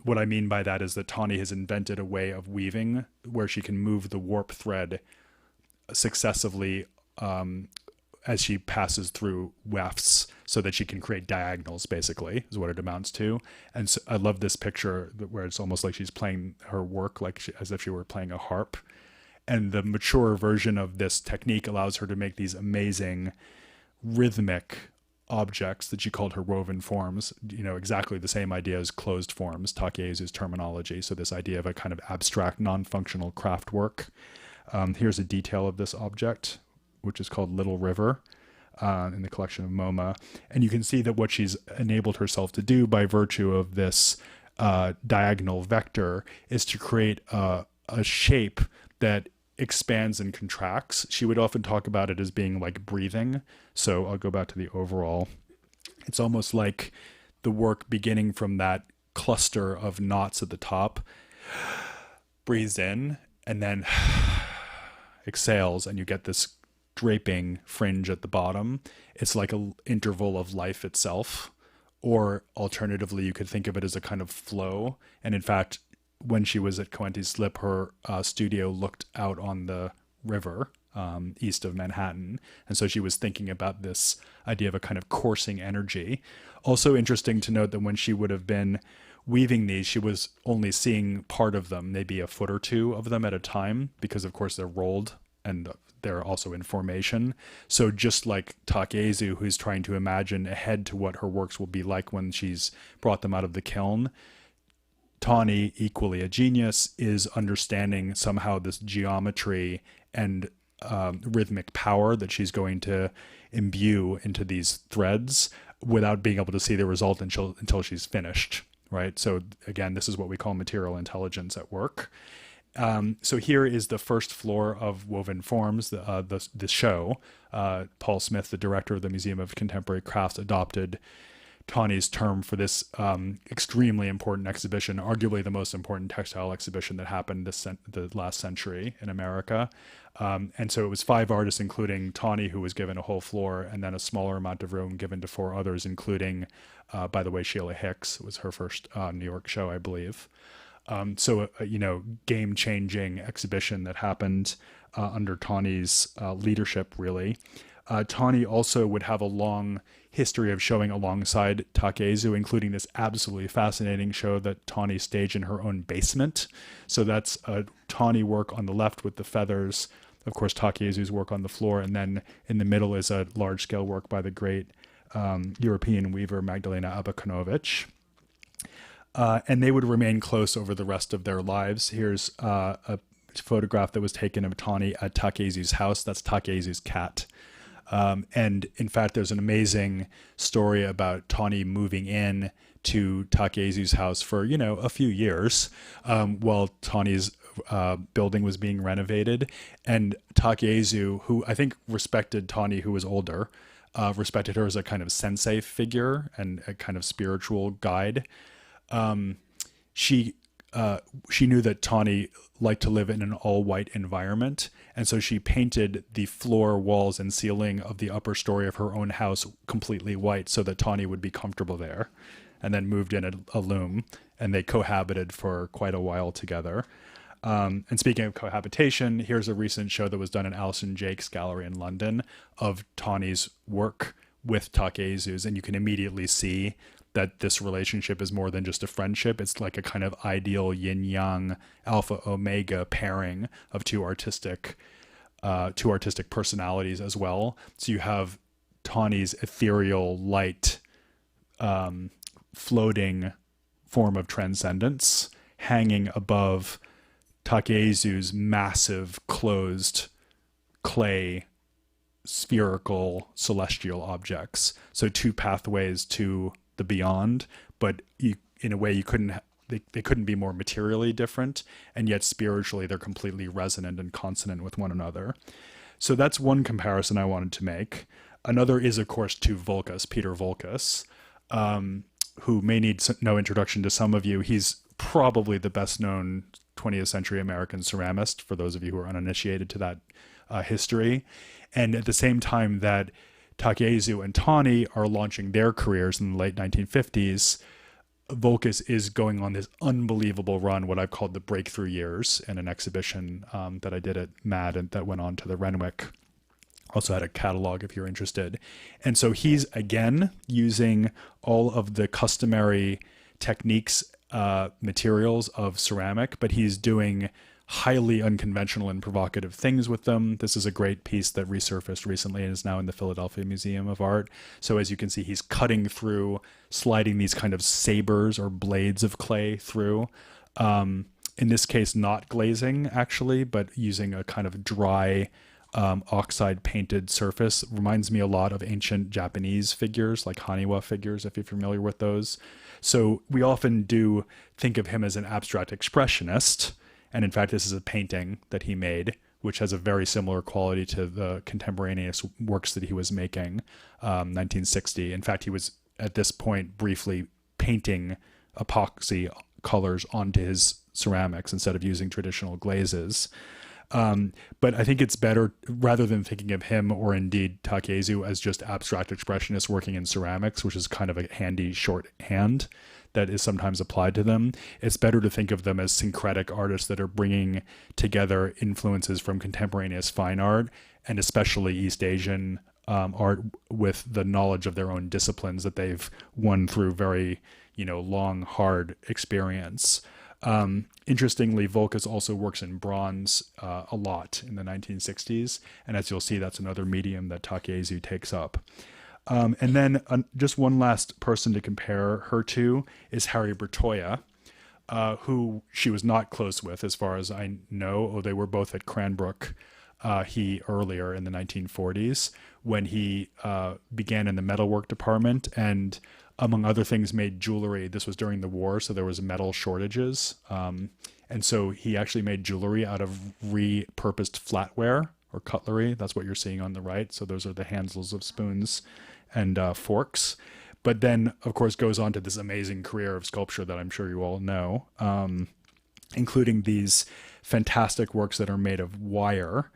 what I mean by that is that Tawney has invented a way of weaving where she can move the warp thread successively as she passes through wefts, so that she can create diagonals, basically, is what it amounts to. And so I love this picture where it's almost like she's playing her work as if she were playing a harp. And the mature version of this technique allows her to make these amazing rhythmic objects that she called her woven forms, exactly the same idea as closed forms, Takaezu's terminology. So this idea of a kind of abstract, non-functional craft work. Here's a detail of this object, which is called Little River, in the collection of MoMA. And you can see that what she's enabled herself to do by virtue of this diagonal vector is to create a shape that expands and contracts. She would often talk about it as being like breathing. So I'll go back to the overall. It's almost like the work beginning from that cluster of knots at the top breathes in and then exhales, and you get this draping fringe at the bottom. It's like an interval of life itself. Or alternatively, you could think of it as a kind of flow. And in fact, when she was at Coenties Slip, her studio looked out on the river east of Manhattan. And so she was thinking about this idea of a kind of coursing energy. Also interesting to note that when she would have been weaving these, she was only seeing part of them, maybe a foot or two of them at a time, because of course they're rolled and they're also in formation. So just like Takaezu, who's trying to imagine ahead to what her works will be like when she's brought them out of the kiln, Tawny, equally a genius, is understanding somehow this geometry and rhythmic power that she's going to imbue into these threads without being able to see the result until she's finished, right? So again, this is what we call material intelligence at work. So here is the first floor of Woven Forms, the show. Paul Smith, the director of the Museum of Contemporary Crafts, adopted Tawny's term for this extremely important exhibition, arguably the most important textile exhibition that happened the last century in America. And so it was 5 artists, including Tawny, who was given a whole floor, and then a smaller amount of room given to 4 others, including, by the way, Sheila Hicks. It was her first New York show, I believe. So game-changing exhibition that happened under Tawny's leadership, really. Tawny also would have a long history of showing alongside Takaezu, including this absolutely fascinating show that Tawny staged in her own basement. So that's Tawny work on the left with the feathers, of course Takaezu's work on the floor, and then in the middle is a large-scale work by the great European weaver Magdalena Abakanowicz. And they would remain close over the rest of their lives. Here's a photograph that was taken of Tawny at Takaezu's house. That's Takaezu's cat. And in fact, there's an amazing story about Tawny moving in to Takaezu's house for, a few years while Tawny's building was being renovated. And Takaezu, who I think respected Tawny, who was older, respected her as a kind of sensei figure and a kind of spiritual guide. She knew that Tawny liked to live in an all-white environment, and so she painted the floor, walls, and ceiling of the upper story of her own house completely white so that Tawny would be comfortable there, and then moved in a loom, and they cohabited for quite a while together. And speaking of cohabitation, here's a recent show that was done in Alison Jake's gallery in London of Tawny's work with Takaezu's, and you can immediately see that this relationship is more than just a friendship. It's like a kind of ideal yin-yang, alpha-omega pairing of two artistic personalities as well. So you have Tawny's ethereal, light, floating form of transcendence hanging above Takaezu's massive, closed, clay, spherical, celestial objects. So 2 pathways to the beyond, but in a way they couldn't be more materially different, and yet spiritually they're completely resonant and consonant with one another. So that's one comparison I wanted to make. Another is, of course, to Volkas, Peter Volkas, who may need no introduction to some of you. He's probably the best known 20th century American ceramist, for those of you who are uninitiated to that history. And at the same time that Takaezu and Tawny are launching their careers in the late 1950s, Volkas is going on this unbelievable run, what I've called the breakthrough years, in an exhibition that I did at MAD and that went on to the Renwick. Also had a catalog if you're interested. And so he's, again, using all of the customary techniques, materials of ceramic, but he's doing highly unconventional and provocative things with them. This is a great piece that resurfaced recently and is now in the Philadelphia Museum of Art. So as you can see, he's cutting through, sliding these kind of sabers or blades of clay through. In this case, not glazing actually, but using a kind of dry oxide painted surface. Reminds me a lot of ancient Japanese figures, like Haniwa figures, if you're familiar with those. So we often do think of him as an abstract expressionist. And in fact, this is a painting that he made, which has a very similar quality to the contemporaneous works that he was making, 1960. In fact, he was at this point briefly painting epoxy colors onto his ceramics instead of using traditional glazes. But I think it's better, rather than thinking of him or indeed Takaezu as just abstract expressionists working in ceramics, which is kind of a handy shorthand that is sometimes applied to them, it's better to think of them as syncretic artists that are bringing together influences from contemporaneous fine art and especially East Asian art with the knowledge of their own disciplines that they've won through very, long, hard experience. Interestingly, Volkas also works in bronze a lot in the 1960s. And as you'll see, that's another medium that Takaezu takes up. And then just one last person to compare her to is Harry Bertoia, who she was not close with as far as I know. They were both at Cranbrook, he earlier in the 1940s when he began in the metalwork department and among other things, made jewelry. This was during the war, so there was metal shortages. And so he actually made jewelry out of repurposed flatware or cutlery. That's what you're seeing on the right. So those are the handles of spoons and forks. But then, of course, goes on to this amazing career of sculpture that I'm sure you all know, including these fantastic works that are made of wire,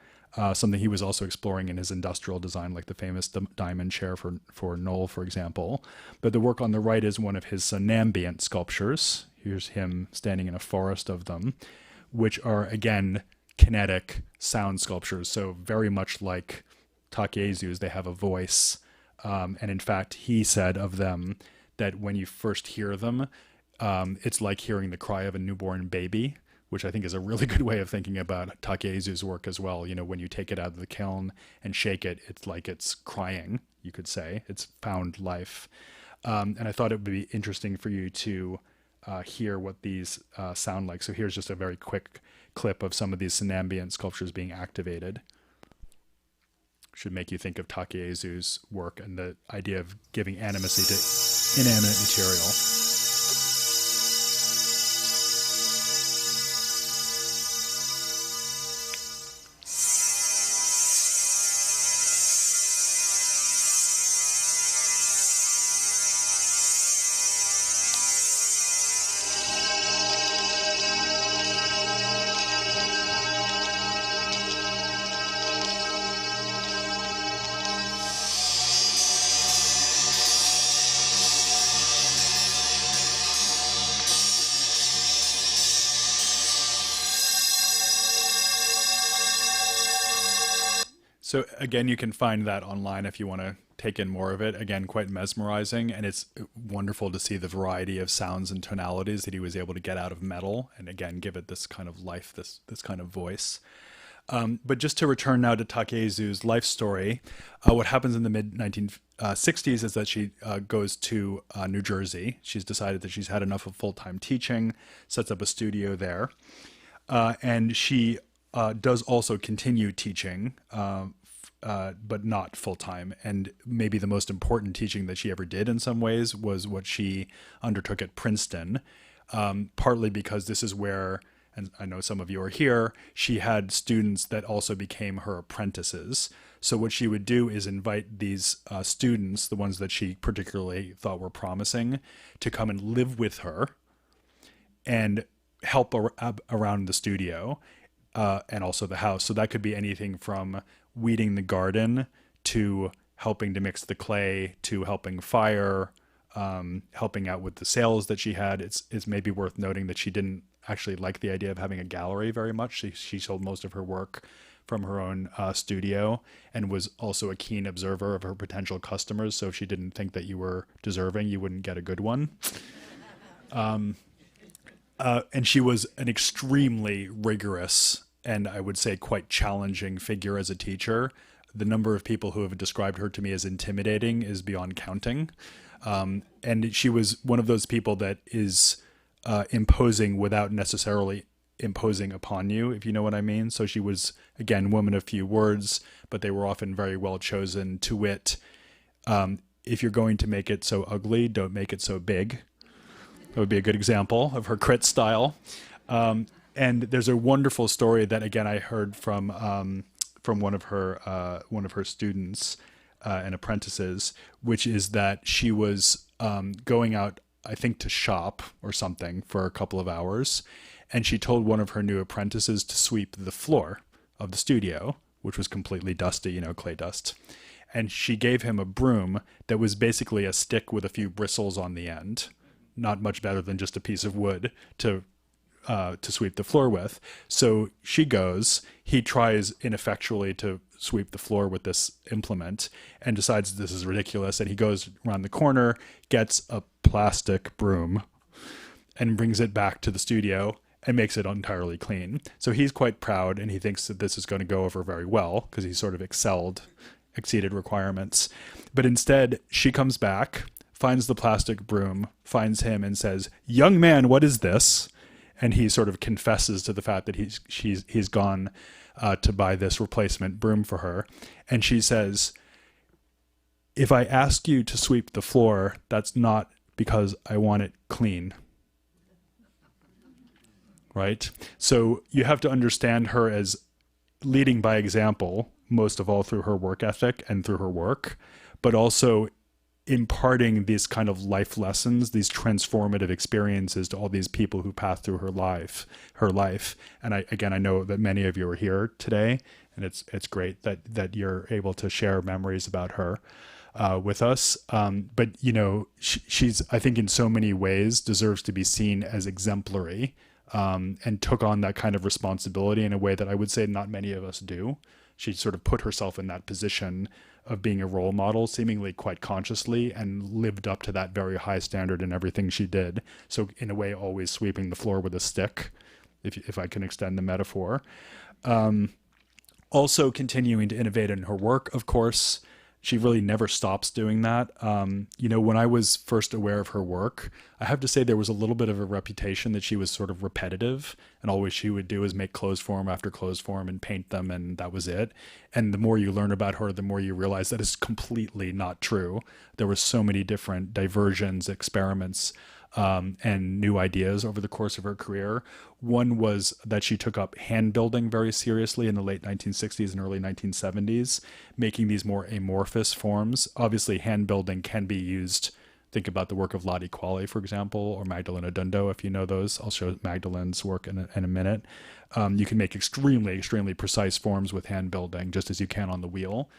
something he was also exploring in his industrial design, like the famous diamond chair for Knoll, for example. But the work on the right is one of his ambient sculptures. Here's him standing in a forest of them, which are, again, kinetic sound sculptures. So very much like Takaezu's, they have a voice. And in fact, he said of them that when you first hear them, it's like hearing the cry of a newborn baby, which I think is a really good way of thinking about Takaezu's work as well. When you take it out of the kiln and shake it, it's like it's crying, you could say. It's found life. And I thought it would be interesting for you to hear what these sound like. So here's just a very quick clip of some of these ambient sculptures being activated. Should make you think of Takaezu's work and the idea of giving animacy to inanimate material. So again, you can find that online if you want to take in more of it. Again, quite mesmerizing, and it's wonderful to see the variety of sounds and tonalities that he was able to get out of metal, and again, give it this kind of life, this kind of voice. But just to return now to Takaezu's life story, what happens in the mid-1960s is that she goes to New Jersey. She's decided that she's had enough of full-time teaching, sets up a studio there, and she does also continue teaching, but not full-time. And maybe the most important teaching that she ever did in some ways was what she undertook at Princeton, partly because this is where, and I know some of you are here, she had students that also became her apprentices. So what she would do is invite these students, the ones that she particularly thought were promising, to come and live with her and help around the studio and also the house. So that could be anything from weeding the garden to helping to mix the clay to helping fire, helping out with the sales that she had. It's maybe worth noting that she didn't actually like the idea of having a gallery very much. She sold most of her work from her own studio and was also a keen observer of her potential customers. So if she didn't think that you were deserving, you wouldn't get a good one. And she was an extremely rigorous and I would say quite challenging figure as a teacher. The number of people who have described her to me as intimidating is beyond counting. And she was one of those people that is imposing without necessarily imposing upon you, if you know what I mean. So she was, again, woman of few words, but they were often very well chosen. To wit, if you're going to make it so ugly, don't make it so big. That would be a good example of her crit style. And there's a wonderful story that, again, I heard from one of her students and apprentices, which is that she was going out, I think, to shop or something for a couple of hours, and she told one of her new apprentices to sweep the floor of the studio, which was completely dusty, clay dust. And she gave him a broom that was basically a stick with a few bristles on the end, not much better than just a piece of wood to sweep the floor with. So she goes, he tries ineffectually to sweep the floor with this implement and decides this is ridiculous. And he goes around the corner, gets a plastic broom and brings it back to the studio and makes it entirely clean. So he's quite proud and he thinks that this is going to go over very well because he sort of exceeded requirements. But instead, she comes back, finds the plastic broom, finds him and says, "Young man, what is this?" And he sort of confesses to the fact that he's gone to buy this replacement broom for her. And she says, "If I ask you to sweep the floor, that's not because I want it clean." Right? So you have to understand her as leading by example, most of all through her work ethic and through her work, but also imparting these kind of life lessons, these transformative experiences to all these people who pass through her life. And I know that many of you are here today, and it's great that you're able to share memories about her with us. But she's, I think, in so many ways deserves to be seen as exemplary, and took on that kind of responsibility in a way that I would say not many of us do. She sort of put herself in that position of being a role model, seemingly quite consciously, and lived up to that very high standard in everything she did. So in a way, always sweeping the floor with a stick, if I can extend the metaphor. Also continuing to innovate in her work, of course. She really never stops doing that. When I was first aware of her work, I have to say there was a little bit of a reputation that she was sort of repetitive, and all she would do is make clothes form after clothes form and paint them, and that was it. And the more you learn about her, the more you realize that is completely not true. There were so many different diversions, experiments, and new ideas over the course of her career. One was that she took up hand building very seriously in the late 1960s and early 1970s, making these more amorphous forms. Obviously, hand building can be used. Think about the work of Lottie Qualley, for example, or Magdalena Dundo, if you know those. I'll show Magdalene's work in a minute. You can make extremely, extremely precise forms with hand building, just as you can on the wheel.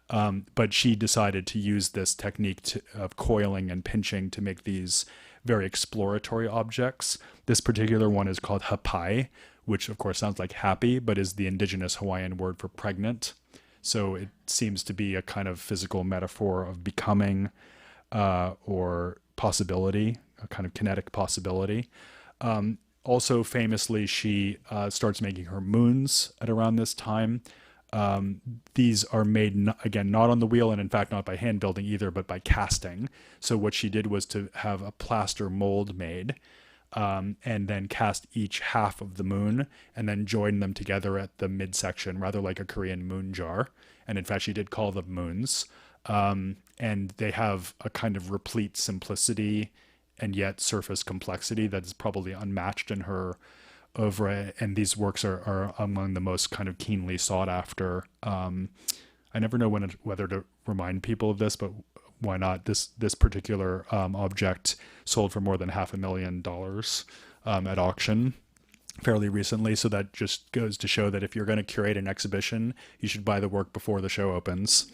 But she decided to use this technique of coiling and pinching to make these very exploratory objects. This particular one is called hapai, which of course sounds like happy, but is the indigenous Hawaiian word for pregnant. So it seems to be a kind of physical metaphor of becoming, or possibility, a kind of kinetic possibility. Also famously, she starts making her moons at around this time. These are made, again, not on the wheel, and in fact not by hand building either, but by casting. So what she did was to have a plaster mold made, and then cast each half of the moon and then join them together at the midsection, rather like a Korean moon jar. And in fact, she did call them moons. And they have a kind of replete simplicity and yet surface complexity that is probably unmatched in her oeuvre, and these works are among the most kind of keenly sought after. I never know whether to remind people of this, but why not? This particular object sold for more than $500,000 at auction fairly recently. So that just goes to show that if you're going to curate an exhibition, you should buy the work before the show opens.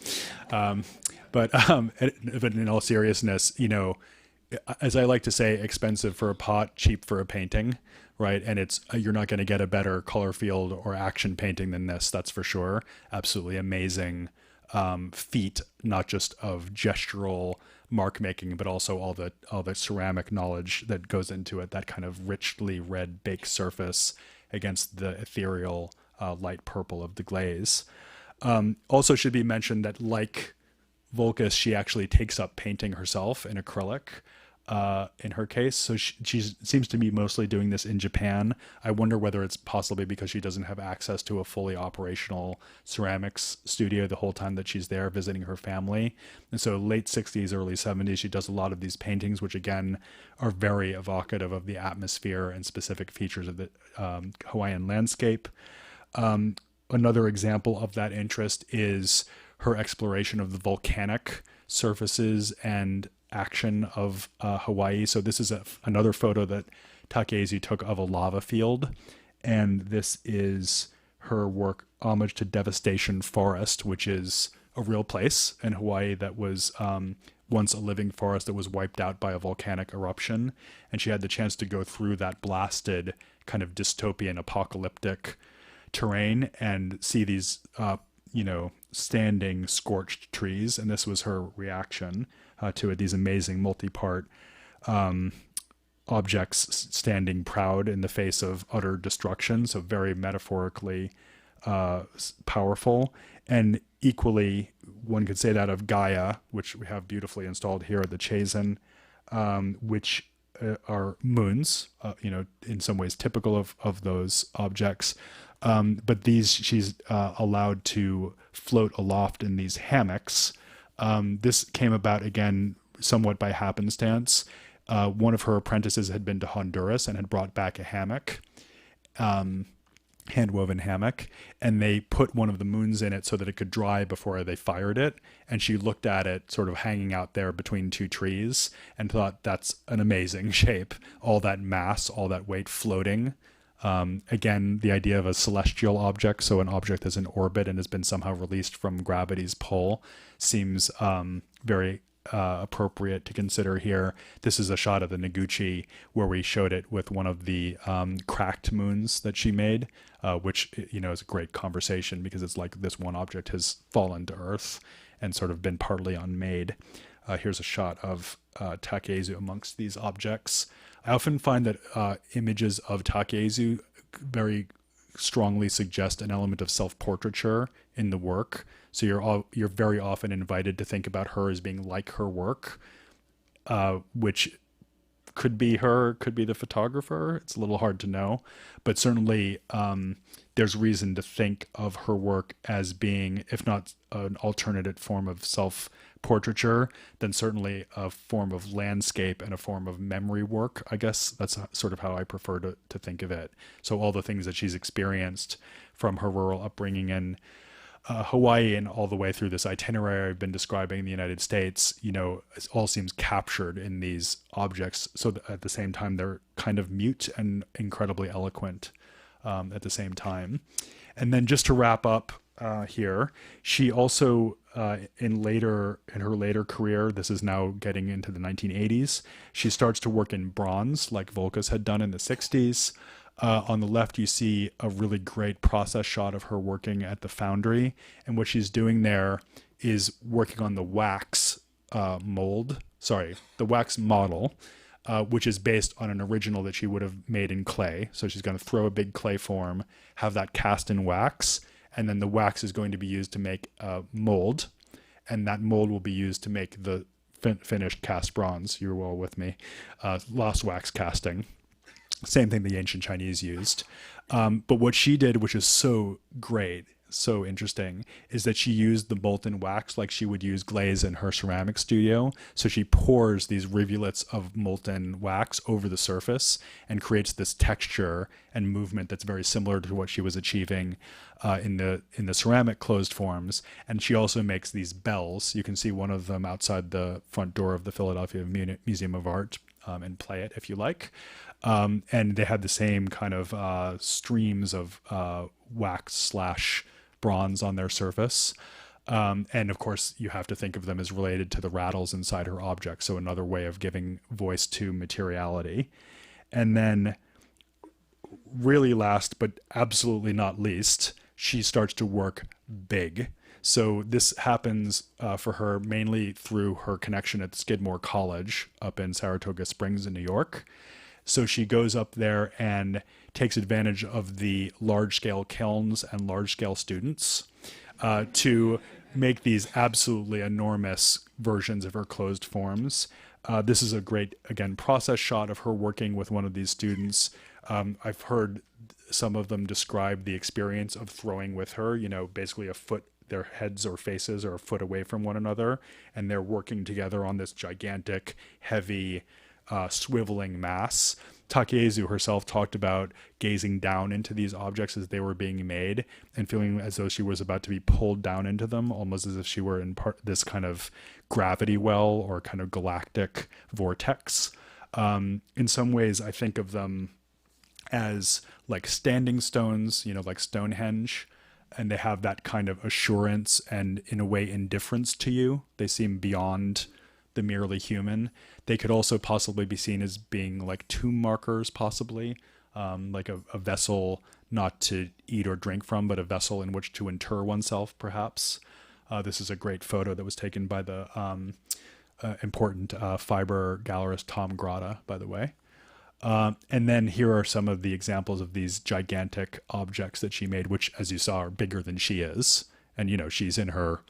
But in all seriousness, as I like to say, expensive for a pot, cheap for a painting. Right. And you're not going to get a better color field or action painting than this. That's for sure. Absolutely amazing feat, not just of gestural mark making, but also all the ceramic knowledge that goes into it. That kind of richly red baked surface against the ethereal light purple of the glaze. Also should be mentioned that, like Volkes, she actually takes up painting herself in acrylic. In her case, so she seems to be mostly doing this in Japan. I wonder whether it's possibly because she doesn't have access to a fully operational ceramics studio the whole time that she's there visiting her family. And so late 60s, early 70s, she does a lot of these paintings, which again are very evocative of the atmosphere and specific features of the Hawaiian landscape. Another example of that interest is her exploration of the volcanic surfaces and action of Hawaii. So this is another photo that Takaezu took of a lava field, and this is her work Homage to Devastation Forest, which is a real place in Hawaii that was once a living forest that was wiped out by a volcanic eruption. And she had the chance to go through that blasted kind of dystopian apocalyptic terrain and see these, standing scorched trees. And this was her reaction to it, these amazing multi-part objects standing proud in the face of utter destruction. So very metaphorically powerful. And equally, one could say that of Gaia, which we have beautifully installed here at the Chazen, which are moons, in some ways typical of those objects. But these she's allowed to float aloft in these hammocks. This came about, again, somewhat by happenstance. One of her apprentices had been to Honduras and had brought back a hammock, hand-woven hammock, and they put one of the moons in it so that it could dry before they fired it. And she looked at it sort of hanging out there between two trees and thought, that's an amazing shape. All that mass, all that weight floating. Again, the idea of a celestial object, so an object that's in orbit and has been somehow released from gravity's pull, seems very appropriate to consider here. This is a shot of the Noguchi where we showed it with one of the cracked moons that she made, which is a great conversation because it's like this one object has fallen to Earth and sort of been partly unmade. Here's a shot of Takaezu amongst these objects. I often find that images of Takaezu very strongly suggest an element of self-portraiture in the work. So you're very often invited to think about her as being like her work, which could be her, could be the photographer. It's a little hard to know, but certainly there's reason to think of her work as being, if not an alternative form of self-portraiture, then certainly a form of landscape and a form of memory work. I guess that's sort of how I prefer to think of it. So all the things that she's experienced from her rural upbringing in Hawaii and all the way through this itinerary I've been describing in the United States, it all seems captured in these objects. So that at the same time, they're kind of mute and incredibly eloquent at the same time. And then just to wrap up here, she also in her later career, this is now getting into the 1980s, she starts to work in bronze like Volkas had done in the 60s. On the left, you see a really great process shot of her working at the foundry. And what she's doing there is working on the wax model, which is based on an original that she would have made in clay. So she's going to throw a big clay form, have that cast in wax, and then the wax is going to be used to make a mold. And that mold will be used to make the finished cast bronze. You're well with me. Lost wax casting. Same thing the ancient Chinese used. But what she did, which is so great, so interesting, is that she used the molten wax like she would use glaze in her ceramic studio. So she pours these rivulets of molten wax over the surface and creates this texture and movement that's very similar to what she was achieving in the ceramic closed forms. And she also makes these bells. You can see one of them outside the front door of the Philadelphia Museum of Art, and play it if you like. And they had the same kind of streams of wax/bronze on their surface. And of course, you have to think of them as related to the rattles inside her object. So another way of giving voice to materiality. And then really last, but absolutely not least, she starts to work big. So this happens for her mainly through her connection at Skidmore College up in Saratoga Springs in New York. So she goes up there and takes advantage of the large-scale kilns and large-scale students to make these absolutely enormous versions of her closed forms. This is a great, again, process shot of her working with one of these students. I've heard some of them describe the experience of throwing with her, basically their heads or faces are a foot away from one another, and they're working together on this gigantic, heavy, swiveling mass. Takaezu herself talked about gazing down into these objects as they were being made and feeling as though she was about to be pulled down into them, almost as if she were in this kind of gravity well or kind of galactic vortex. In some ways, I think of them as like standing stones, like Stonehenge, and they have that kind of assurance and, in a way, indifference to you. They seem beyond the merely human. They could also possibly be seen as being like tomb markers, possibly, like a vessel not to eat or drink from, but a vessel in which to inter oneself, perhaps. This is a great photo that was taken by the important fiber gallerist Tom Grotta, by the way. And then here are some of the examples of these gigantic objects that she made, which, as you saw, are bigger than she is. And, she's in her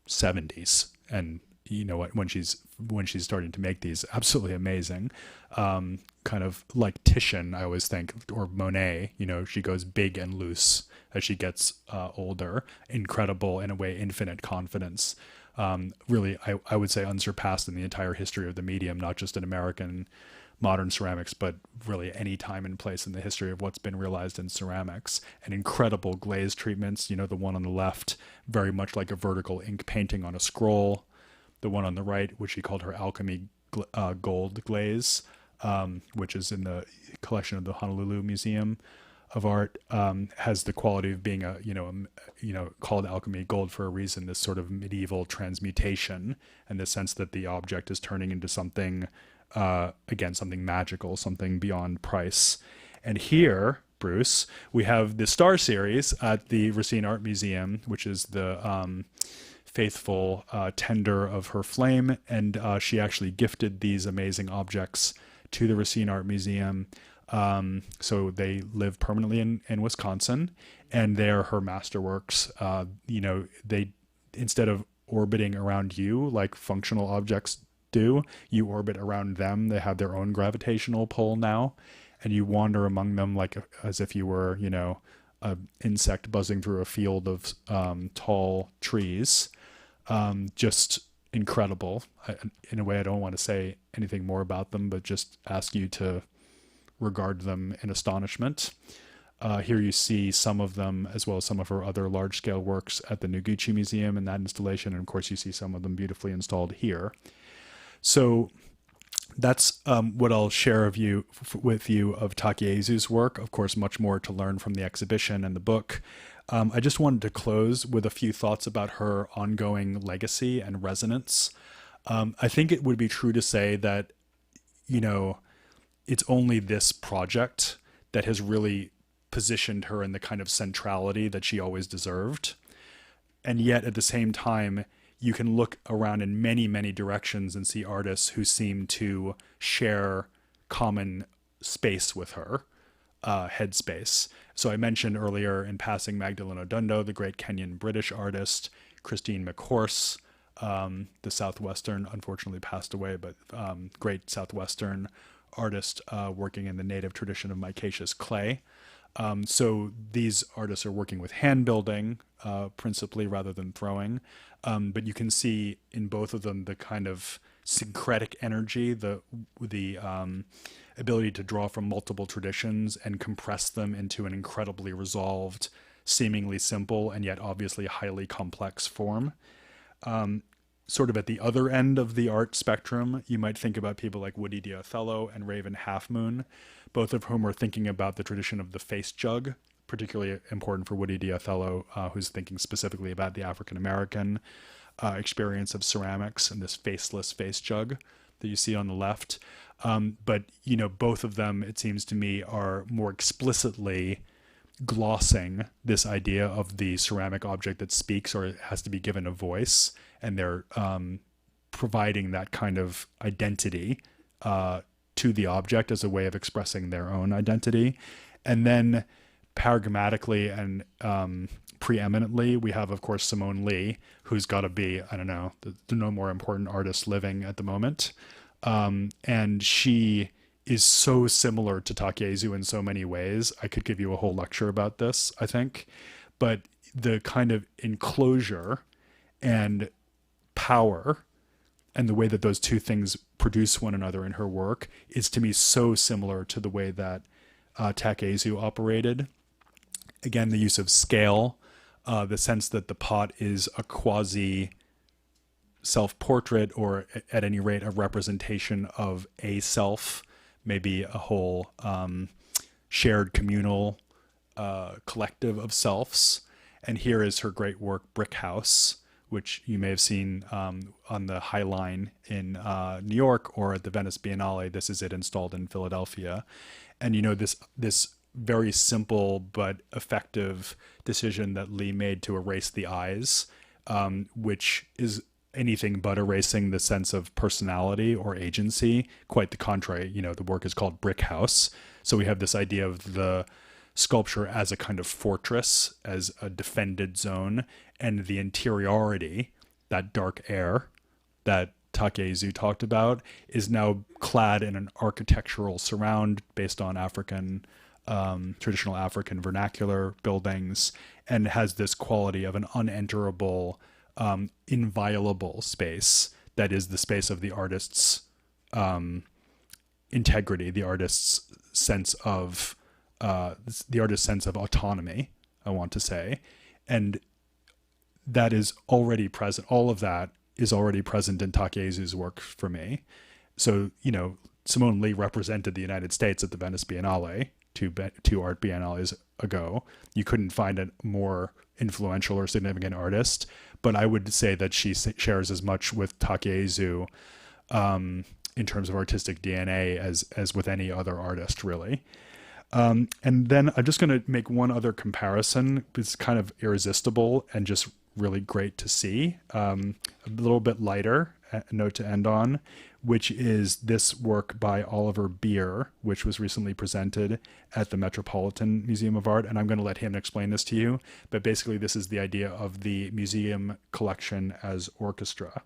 70s. And what, when she's starting to make these, absolutely amazing. Kind of like Titian, I always think, or Monet, she goes big and loose as she gets older. Incredible, in a way, infinite confidence. Really, I would say unsurpassed in the entire history of the medium, not just in American modern ceramics, but really any time and place in the history of what's been realized in ceramics. And incredible glaze treatments. The one on the left, very much like a vertical ink painting on a scroll. The one on the right, which she called her alchemy gold glaze, which is in the collection of the Honolulu Museum of Art, has the quality of being called alchemy gold for a reason, this sort of medieval transmutation, and the sense that the object is turning into something, again, something magical, something beyond price. And here, Bruce, we have the Star Series at the Racine Art Museum, which is the faithful tender of her flame, and she actually gifted these amazing objects to the Racine Art Museum. So they live permanently in Wisconsin, and they are her masterworks. They, instead of orbiting around you like functional objects do, you orbit around them. They have their own gravitational pull now, and you wander among them like as if you were, an insect buzzing through a field of tall trees. Just incredible. In a way, I don't want to say anything more about them, but just ask you to regard them in astonishment. Here you see some of them, as well as some of her other large-scale works at the Noguchi Museum in that installation, and of course you see some of them beautifully installed here. So that's what I'll share with you of Takaezu's work. Of course, much more to learn from the exhibition and the book. I just wanted to close with a few thoughts about her ongoing legacy and resonance. I think it would be true to say that, it's only this project that has really positioned her in the kind of centrality that she always deserved. And yet, at the same time, you can look around in many, many directions and see artists who seem to share common space with her, headspace. So I mentioned earlier in passing Magdalene Odundo, the great Kenyan British artist, Christine McHorse, the Southwestern, unfortunately passed away, but great Southwestern artist working in the native tradition of micaceous clay. So these artists are working with hand building principally rather than throwing. But you can see in both of them the kind of syncretic energy, the ability to draw from multiple traditions and compress them into an incredibly resolved, seemingly simple and yet obviously highly complex form. Sort of at the other end of the art spectrum, you might think about people like Woody Diothello and Raven Half Moon, both of whom are thinking about the tradition of the face jug, particularly important for Woody Diothello, who's thinking specifically about the African-American experience of ceramics and this faceless face jug that you see on the left. But, both of them, it seems to me, are more explicitly glossing this idea of the ceramic object that speaks or it has to be given a voice, and they're providing that kind of identity to the object as a way of expressing their own identity. And then paradigmatically and preeminently, we have, of course, Simone Lee, who's got to be, I don't know, the no more important artist living at the moment. And she is so similar to Takaezu in so many ways. I could give you a whole lecture about this, I think. But the kind of enclosure and power and the way that those two things produce one another in her work is to me so similar to the way that Takaezu operated. Again, the use of scale, the sense that the pot is a quasi self-portrait, or at any rate a representation of a self, maybe a whole shared communal collective of selves. And here is her great work, Brick House, which you may have seen on the High Line in New York, or at the Venice Biennale. This is it installed in Philadelphia. And you know, this very simple but effective decision that Lee made to erase the eyes, which is anything but erasing the sense of personality or agency. Quite the contrary. You know, the work is called Brick House. So we have this idea of the sculpture as a kind of fortress, as a defended zone, and the interiority, that dark air that Takaezu talked about, is now clad in an architectural surround based on African, traditional African vernacular buildings, and has this quality of an unenterable, inviolable space that is the space of the artist's integrity, the artist's sense of autonomy, I want to say. And that is already present. All of that is already present in Takaezu's work for me. So, you know, Simone Lee represented the United States at the Venice Biennale two art biennales ago. You couldn't find a more influential or significant artist, but I would say that she shares as much with Takaezu in terms of artistic DNA as with any other artist, really. And then I'm just going to make one other comparison. It's kind of irresistible and just really great to see. A little bit lighter note to end on, which is this work by Oliver Beer, which was recently presented at the Metropolitan Museum of Art. And I'm going to let him explain this to you. But basically, this is the idea of the museum collection as orchestra.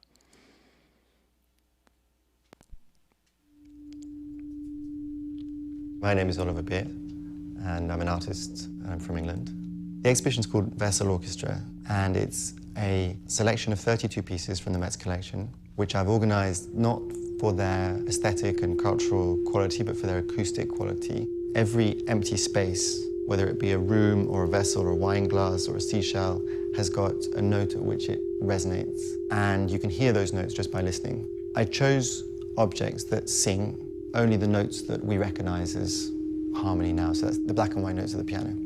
My name is Oliver Beer, and I'm an artist, and I'm from England. The exhibition's called Vessel Orchestra, and it's a selection of 32 pieces from the Met's collection, which I've organized not for their aesthetic and cultural quality, but for their acoustic quality. Every empty space, whether it be a room or a vessel or a wine glass or a seashell, has got a note at which it resonates, and you can hear those notes just by listening. I chose objects that sing only the notes that we recognize as harmony now, so that's the black and white notes of the piano.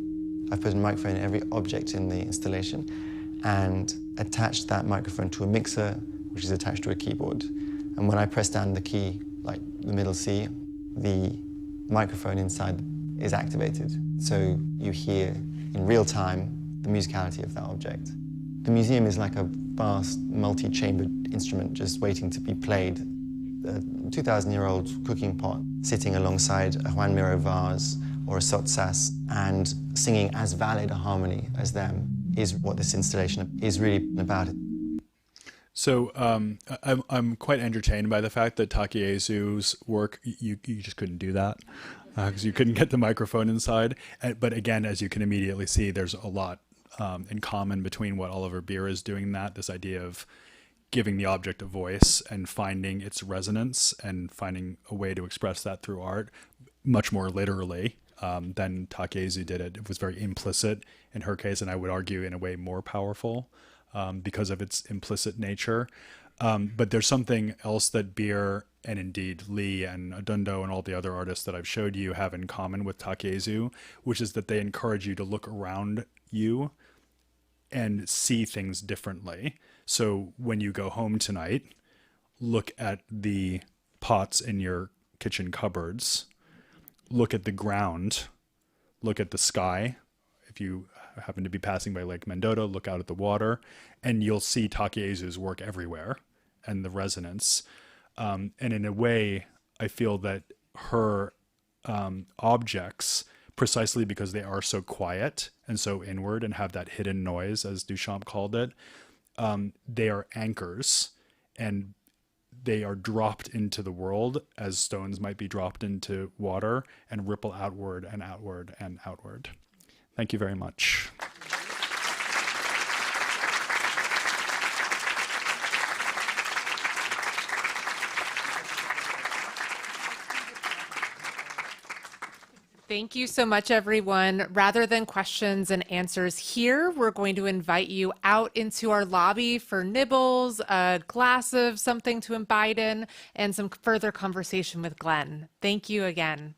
I've put a microphone in every object in the installation and attached that microphone to a mixer, which is attached to a keyboard. And when I press down the key, like the middle C, the microphone inside is activated. So you hear in real time the musicality of that object. The museum is like a vast, multi-chambered instrument just waiting to be played. A 2,000-year-old cooking pot sitting alongside a Juan Miro vase or a sotsas and singing as valid a harmony as them is what this installation is really about. So I'm quite entertained by the fact that Takaezu's work, you just couldn't do that because you couldn't get the microphone inside. But again, as you can immediately see, there's a lot in common between what Oliver Beer is doing, this idea of giving the object a voice and finding its resonance and finding a way to express that through art much more literally than Takaezu did it. It was very implicit in her case, and I would argue in a way more powerful because of its implicit nature. But there's something else that Beer and indeed Lee and Adundo and all the other artists that I've showed you have in common with Takaezu, which is that they encourage you to look around you and see things differently. So when you go home tonight, look at the pots in your kitchen cupboards, look at the ground, look at the sky. If you happen to be passing by Lake Mendota, look out at the water, and you'll see Takaezu's work everywhere and the resonance. And in a way, I feel that her objects, precisely because they are so quiet and so inward and have that hidden noise, as Duchamp called it, they are anchors, and they are dropped into the world as stones might be dropped into water and ripple outward and outward and outward. Thank you very much. Thank you so much, everyone. Rather than questions and answers here, we're going to invite you out into our lobby for nibbles, a glass of something to imbibe in, and some further conversation with Glenn. Thank you again.